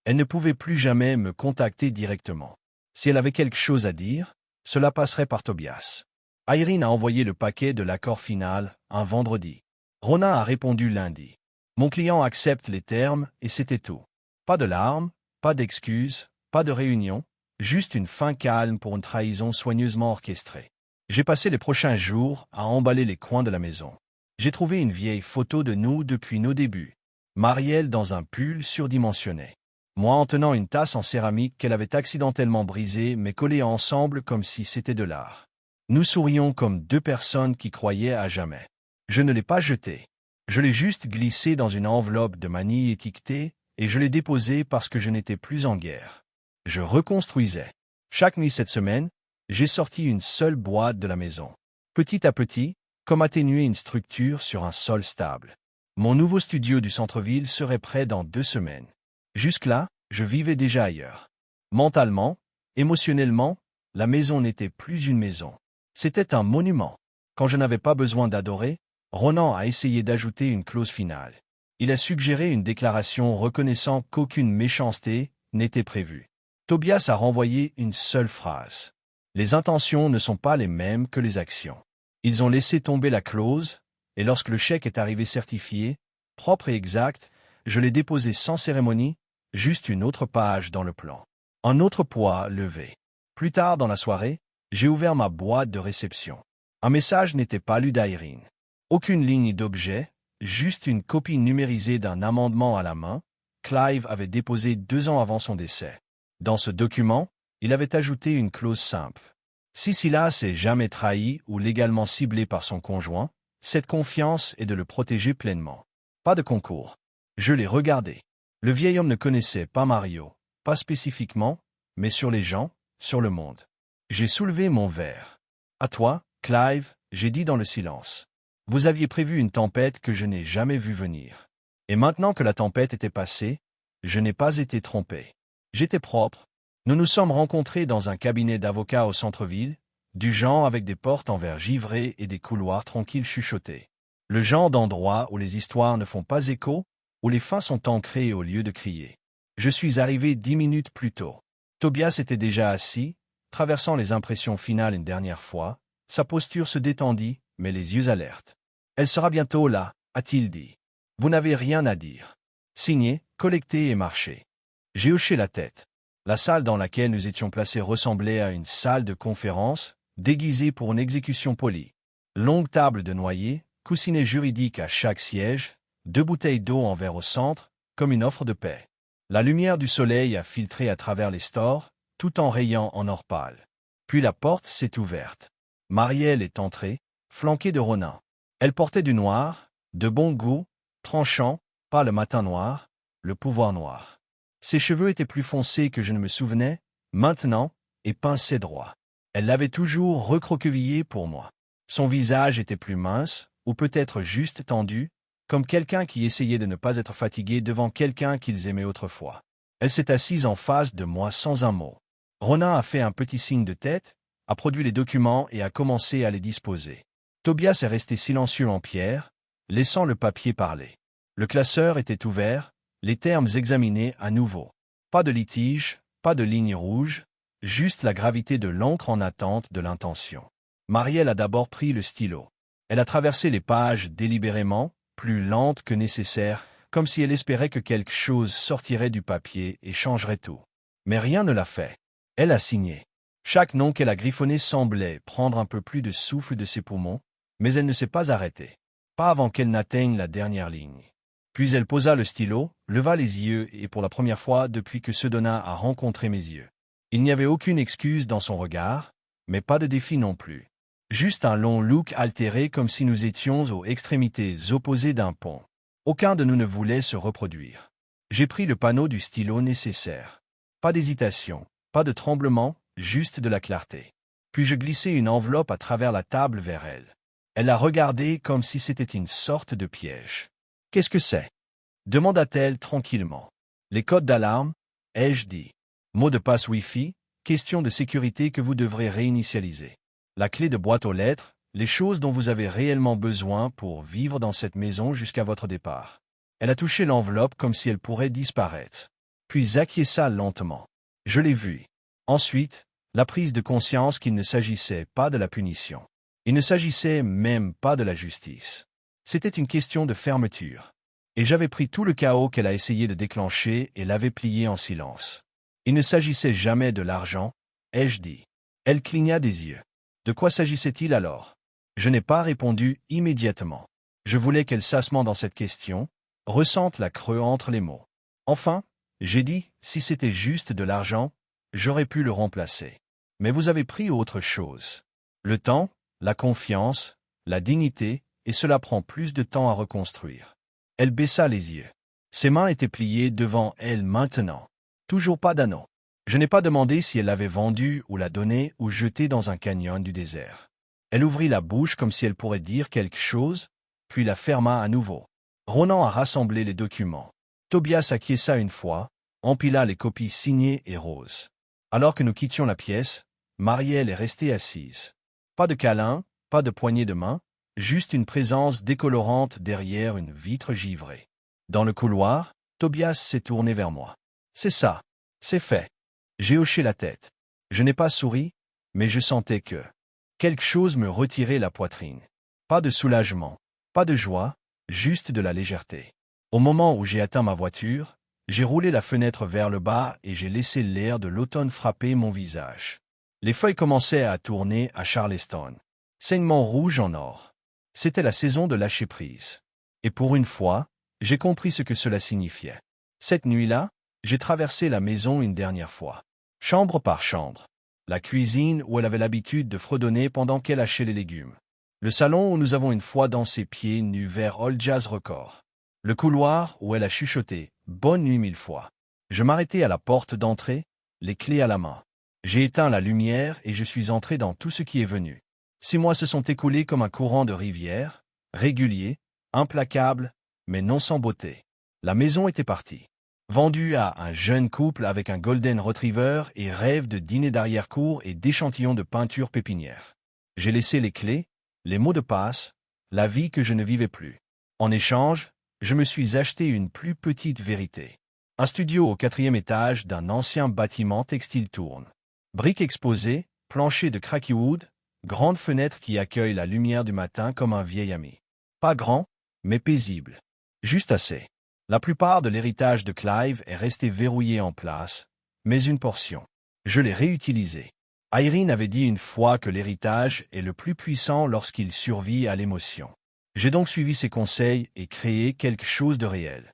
Elle ne pouvait plus jamais me contacter directement. Si elle avait quelque chose à dire, cela passerait par Tobias. Irene a envoyé le paquet de l'accord final un vendredi. Ronan a répondu lundi. Mon client accepte les termes et c'était tout. Pas de larmes, pas d'excuses, pas de réunion, juste une fin calme pour une trahison soigneusement orchestrée. J'ai passé les prochains jours à emballer les coins de la maison. J'ai trouvé une vieille photo de nous depuis nos débuts. Marielle dans un pull surdimensionné. Moi en tenant une tasse en céramique qu'elle avait accidentellement brisée mais collée ensemble comme si c'était de l'art. Nous sourions comme deux personnes qui croyaient à jamais. Je ne l'ai pas jetée. Je l'ai juste glissée dans une enveloppe de manille étiquetée et je l'ai déposée parce que je n'étais plus en guerre. Je reconstruisais. Chaque nuit cette semaine, j'ai sorti une seule boîte de la maison. Petit à petit, comme atténuer une structure sur un sol stable. Mon nouveau studio du centre-ville serait prêt dans 2 semaines. Jusque-là, je vivais déjà ailleurs. Mentalement, émotionnellement, la maison n'était plus une maison. C'était un monument. Quand je n'avais pas besoin d'adorer, Ronan a essayé d'ajouter une clause finale. Il a suggéré une déclaration reconnaissant qu'aucune méchanceté n'était prévue. Tobias a renvoyé une seule phrase. Les intentions ne sont pas les mêmes que les actions. Ils ont laissé tomber la clause, et lorsque le chèque est arrivé certifié, propre et exact, je l'ai déposé sans cérémonie, juste une autre page dans le plan. Un autre poids levé. Plus tard dans la soirée, j'ai ouvert ma boîte de réception. Un message n'était pas lu d'Irene. Aucune ligne d'objet, juste une copie numérisée d'un amendement à la main, Clive avait déposé 2 ans avant son décès. Dans ce document, il avait ajouté une clause simple. Si Silas est jamais trahi ou légalement ciblé par son conjoint, cette confiance est de le protéger pleinement. Pas de concours. Je l'ai regardé. Le vieil homme ne connaissait pas Mario, pas spécifiquement, mais sur les gens, sur le monde. J'ai soulevé mon verre. À toi, Clive, j'ai dit dans le silence. Vous aviez prévu une tempête que je n'ai jamais vue venir. Et maintenant que la tempête était passée, je n'ai pas été trompé. J'étais propre. Nous nous sommes rencontrés dans un cabinet d'avocats au centre-ville, du genre avec des portes en verre givré et des couloirs tranquilles chuchotés. Le genre d'endroit où les histoires ne font pas écho, où les fins sont ancrées au lieu de crier. Je suis arrivé 10 minutes plus tôt. Tobias était déjà assis, traversant les impressions finales une dernière fois. Sa posture se détendit, mais les yeux alertes. « Elle sera bientôt là », a-t-il dit. « Vous n'avez rien à dire. Signez, collectez et marchez. » J'ai hoché la tête. La salle dans laquelle nous étions placés ressemblait à une salle de conférence, déguisée pour une exécution polie. Longue table de noyer, coussinet juridique à chaque siège, 2 bouteilles d'eau en verre au centre, comme une offre de paix. La lumière du soleil a filtré à travers les stores, tout en rayant en or pâle. Puis la porte s'est ouverte. Marielle est entrée, flanquée de Ronan. Elle portait du noir, de bon goût, tranchant, pas le matin noir, le pouvoir noir. Ses cheveux étaient plus foncés que je ne me souvenais, maintenant, et pinçaient droit. Elle l'avait toujours recroquevillé pour moi. Son visage était plus mince, ou peut-être juste tendu, comme quelqu'un qui essayait de ne pas être fatigué devant quelqu'un qu'ils aimaient autrefois. Elle s'est assise en face de moi sans un mot. Ronan a fait un petit signe de tête, a produit les documents et a commencé à les disposer. Tobias est resté silencieux en pierre, laissant le papier parler. Le classeur était ouvert, les termes examinés à nouveau. Pas de litige, pas de ligne rouge, juste la gravité de l'encre en attente de l'intention. Marielle a d'abord pris le stylo. Elle a traversé les pages délibérément, plus lente que nécessaire, comme si elle espérait que quelque chose sortirait du papier et changerait tout. Mais rien ne l'a fait. Elle a signé. Chaque nom qu'elle a griffonné semblait prendre un peu plus de souffle de ses poumons, mais elle ne s'est pas arrêtée. Pas avant qu'elle n'atteigne la dernière ligne. Puis elle posa le stylo, leva les yeux et pour la première fois depuis que Sedona a rencontré mes yeux. Il n'y avait aucune excuse dans son regard, mais pas de défi non plus. Juste un long look altéré comme si nous étions aux extrémités opposées d'un pont. Aucun de nous ne voulait se reproduire. J'ai pris le panneau du stylo nécessaire. Pas d'hésitation, pas de tremblement, juste de la clarté. Puis je glissai une enveloppe à travers la table vers elle. Elle a regardé comme si c'était une sorte de piège. « Qu'est-ce que c'est » demanda-t-elle tranquillement. « Les codes d'alarme » ai-je dit. « Mot de passe Wi-Fi, question de sécurité que vous devrez réinitialiser. La clé de boîte aux lettres, les choses dont vous avez réellement besoin pour vivre dans cette maison jusqu'à votre départ. » Elle a touché l'enveloppe comme si elle pourrait disparaître. Puis acquiesça lentement. Je l'ai vue. Ensuite, la prise de conscience qu'il ne s'agissait pas de la punition. Il ne s'agissait même pas de la justice. C'était une question de fermeture. Et j'avais pris tout le chaos qu'elle a essayé de déclencher et l'avais plié en silence. Il ne s'agissait jamais de l'argent, ai-je dit. Elle cligna des yeux. De quoi s'agissait-il alors? Je n'ai pas répondu immédiatement. Je voulais qu'elle s'assemente dans cette question, ressente la creux entre les mots. Enfin, j'ai dit, si c'était juste de l'argent, j'aurais pu le remplacer. Mais vous avez pris autre chose. Le temps, la confiance, la dignité, et cela prend plus de temps à reconstruire. Elle baissa les yeux. Ses mains étaient pliées devant elle maintenant. Toujours pas d'anneau. Je n'ai pas demandé si elle l'avait vendu ou la donné ou jeté dans un canyon du désert. Elle ouvrit la bouche comme si elle pourrait dire quelque chose, puis la ferma à nouveau. Ronan a rassemblé les documents. Tobias acquiesça une fois, empila les copies signées et roses. Alors que nous quittions la pièce, Marielle est restée assise. Pas de câlin, pas de poignée de main, juste une présence décolorante derrière une vitre givrée. Dans le couloir, Tobias s'est tourné vers moi. C'est ça, c'est fait. J'ai hoché la tête. Je n'ai pas souri, mais je sentais que quelque chose me retirait la poitrine. Pas de soulagement, pas de joie, juste de la légèreté. Au moment où j'ai atteint ma voiture, j'ai roulé la fenêtre vers le bas et j'ai laissé l'air de l'automne frapper mon visage. Les feuilles commençaient à tourner à Charleston. Saignement rouge en or. C'était la saison de lâcher prise. Et pour une fois, j'ai compris ce que cela signifiait. Cette nuit-là, j'ai traversé la maison une dernière fois. Chambre par chambre. La cuisine où elle avait l'habitude de fredonner pendant qu'elle hachait les légumes. Le salon où nous avons une fois dansé pieds nus vers Old Jazz Record. Le couloir où elle a chuchoté « Bonne nuit 1000 fois ». Je m'arrêtai à la porte d'entrée, les clés à la main. J'ai éteint la lumière et je suis entré dans tout ce qui est venu. 6 mois se sont écoulés comme un courant de rivière, régulier, implacable, mais non sans beauté. La maison était partie. Vendue à un jeune couple avec un golden retriever et rêve de dîner d'arrière-cour et d'échantillons de peinture pépinière. J'ai laissé les clés, les mots de passe, la vie que je ne vivais plus. En échange, je me suis acheté une plus petite vérité. Un studio au 4e étage d'un ancien bâtiment textile tourne. Briques exposées, plancher de cracky wood, grande fenêtre qui accueille la lumière du matin comme un vieil ami. Pas grand, mais paisible. Juste assez. La plupart de l'héritage de Clive est resté verrouillé en place, mais une portion. Je l'ai réutilisé. Irene avait dit une fois que l'héritage est le plus puissant lorsqu'il survit à l'émotion. J'ai donc suivi ses conseils et créé quelque chose de réel.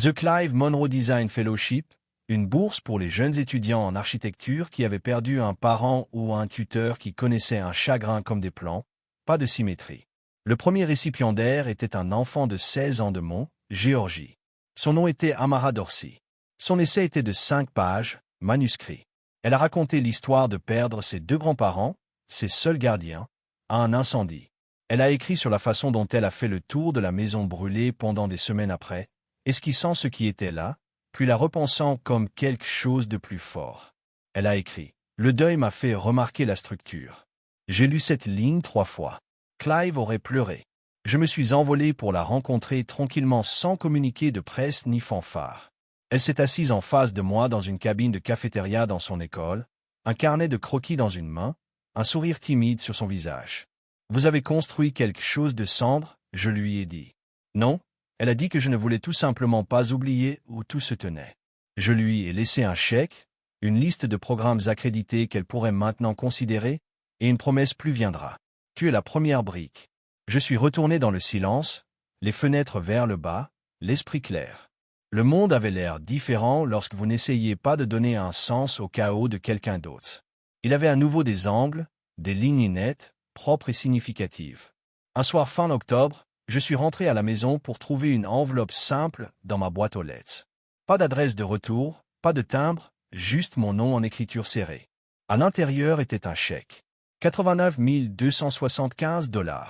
The Clive Monroe Design Fellowship, une bourse pour les jeunes étudiants en architecture qui avaient perdu un parent ou un tuteur qui connaissait un chagrin comme des plans, pas de symétrie. Le premier récipiendaire était un enfant de 16 ans de Mont, Géorgie. Son nom était Amara Dorsey. Son essai était de 5 pages, manuscrit. Elle a raconté l'histoire de perdre ses 2 grands-parents, ses seuls gardiens, à un incendie. Elle a écrit sur la façon dont elle a fait le tour de la maison brûlée pendant des semaines après, esquissant ce qui était là, puis la repensant comme quelque chose de plus fort. Elle a écrit « Le deuil m'a fait remarquer la structure. J'ai lu cette ligne 3 fois. Clive aurait pleuré. Je me suis envolé pour la rencontrer tranquillement sans communiqué de presse ni fanfare. Elle s'est assise en face de moi dans une cabine de cafétéria dans son école, un carnet de croquis dans une main, un sourire timide sur son visage. « Vous avez construit quelque chose de cendre ?» je lui ai dit. « Non », elle a dit que je ne voulais tout simplement pas oublier où tout se tenait. Je lui ai laissé un chèque, une liste de programmes accrédités qu'elle pourrait maintenant considérer, et une promesse plus viendra. Tu es la première brique. Je suis retourné dans le silence, les fenêtres vers le bas, l'esprit clair. Le monde avait l'air différent lorsque vous n'essayiez pas de donner un sens au chaos de quelqu'un d'autre. Il avait à nouveau des angles, des lignes nettes, propres et significatives. Un soir fin octobre, je suis rentré à la maison pour trouver une enveloppe simple dans ma boîte aux lettres. Pas d'adresse de retour, pas de timbre, juste mon nom en écriture serrée. À l'intérieur était un chèque. 89 275 $.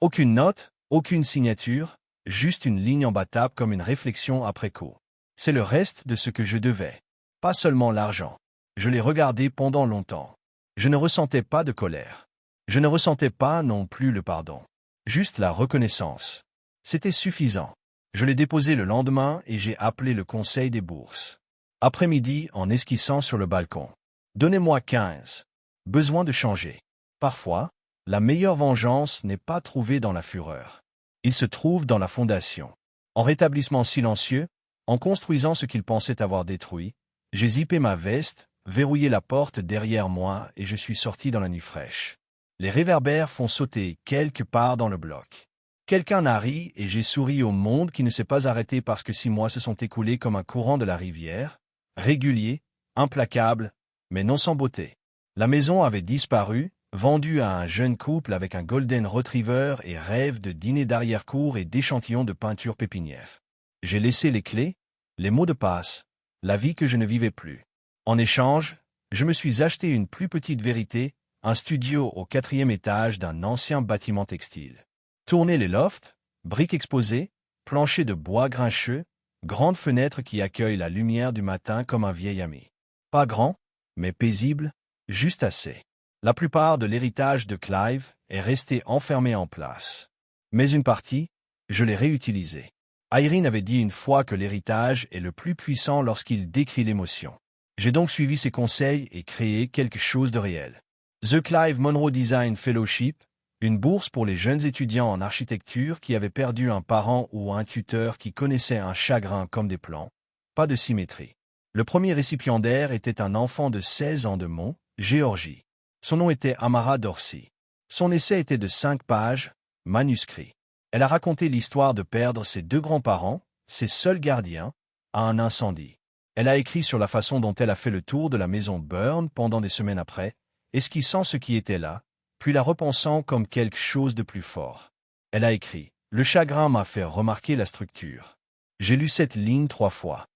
Aucune note, aucune signature, juste une ligne imbattable comme une réflexion après coup. C'est le reste de ce que je devais. Pas seulement l'argent. Je l'ai regardé pendant longtemps. Je ne ressentais pas de colère. Je ne ressentais pas non plus le pardon. Juste la reconnaissance. C'était suffisant. Je l'ai déposé le lendemain et j'ai appelé le conseil des bourses. Après-midi en esquissant sur le balcon. Donnez-moi 15. Besoin de changer. Parfois, la meilleure vengeance n'est pas trouvée dans la fureur. Il se trouve dans la fondation. En rétablissement silencieux, en construisant ce qu'il pensait avoir détruit, j'ai zippé ma veste, verrouillé la porte derrière moi et je suis sorti dans la nuit fraîche. Les réverbères font sauter quelque part dans le bloc. Quelqu'un a ri et j'ai souri au monde qui ne s'est pas arrêté parce que 6 mois se sont écoulés comme un courant de la rivière, régulier, implacable, mais non sans beauté. La maison avait disparu, vendue à un jeune couple avec un golden retriever et rêve de dîner d'arrière-cour et d'échantillons de peinture pépinière. J'ai laissé les clés, les mots de passe, la vie que je ne vivais plus. En échange, je me suis acheté une plus petite vérité, un studio au 4e étage d'un ancien bâtiment textile. Tourner les lofts, briques exposées, plancher de bois grincheux, grandes fenêtres qui accueillent la lumière du matin comme un vieil ami. Pas grand, mais paisible, juste assez. La plupart de l'héritage de Clive est resté enfermé en place. Mais une partie, je l'ai réutilisée. Irene avait dit une fois que l'héritage est le plus puissant lorsqu'il décrit l'émotion. J'ai donc suivi ses conseils et créé quelque chose de réel. The Clive Monroe Design Fellowship, une bourse pour les jeunes étudiants en architecture qui avaient perdu un parent ou un tuteur qui connaissait un chagrin comme des plans. Pas de symétrie. Le premier récipiendaire était un enfant de 16 ans de Mont, Géorgie. Son nom était Amara Dorsey. Son essai était de 5 pages, manuscrit. Elle a raconté l'histoire de perdre ses 2 grands-parents, ses seuls gardiens, à un incendie. Elle a écrit sur la façon dont elle a fait le tour de la maison Byrne pendant des semaines après, esquissant ce qui était là, puis la repensant comme quelque chose de plus fort. Elle a écrit « Le chagrin m'a fait remarquer la structure. J'ai lu cette ligne 3 fois.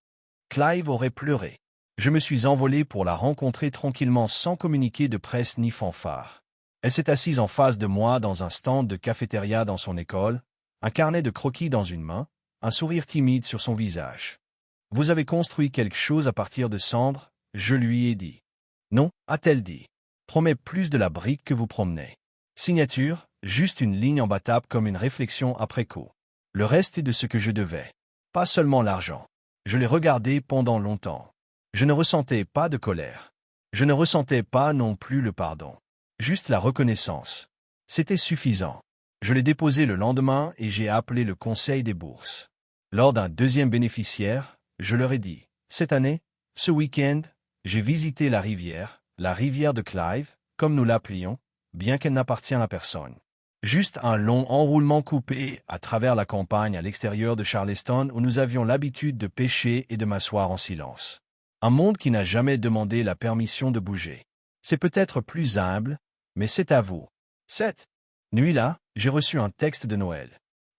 Clive aurait pleuré. Je me suis envolé pour la rencontrer tranquillement sans communiqué de presse ni fanfare. Elle s'est assise en face de moi dans un stand de cafétéria dans son école, un carnet de croquis dans une main, un sourire timide sur son visage. « Vous avez construit quelque chose à partir de cendres ?» je lui ai dit. « Non » a-t-elle dit. « Promets plus de la brique que vous promenez. » Signature, juste une ligne imbattable comme une réflexion après coup. Le reste est de ce que je devais. Pas seulement l'argent. Je l'ai regardé pendant longtemps. Je ne ressentais pas de colère. Je ne ressentais pas non plus le pardon. Juste la reconnaissance. C'était suffisant. Je l'ai déposé le lendemain et j'ai appelé le conseil des bourses. Lors d'un deuxième bénéficiaire, je leur ai dit, cette année, ce week-end, j'ai visité la rivière de Clive, comme nous l'appelions, bien qu'elle n'appartienne à personne. Juste un long enroulement coupé à travers la campagne à l'extérieur de Charleston où nous avions l'habitude de pêcher et de m'asseoir en silence. Un monde qui n'a jamais demandé la permission de bouger. C'est peut-être plus humble, mais c'est à vous. Cette nuit-là, j'ai reçu un texte de Noël.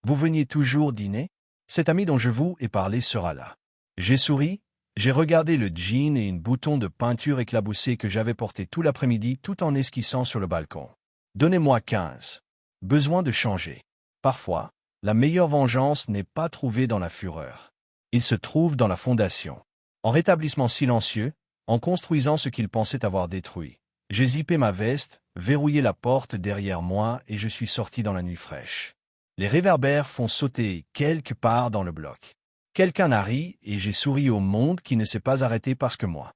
Vous veniez toujours dîner? Cet ami dont je vous ai parlé sera là. J'ai souri, j'ai regardé le jean et une bouton de peinture éclaboussée que j'avais porté tout l'après-midi tout en esquissant sur le balcon. Donnez-moi 15. Besoin de changer. Parfois, la meilleure vengeance n'est pas trouvée dans la fureur. Il se trouve dans la fondation. En rétablissement silencieux, en construisant ce qu'il pensait avoir détruit. J'ai zippé ma veste, verrouillé la porte derrière moi et je suis sorti dans la nuit fraîche. Les réverbères font sauter quelque part dans le bloc. Quelqu'un a ri et j'ai souri au monde qui ne s'est pas arrêté parce que moi.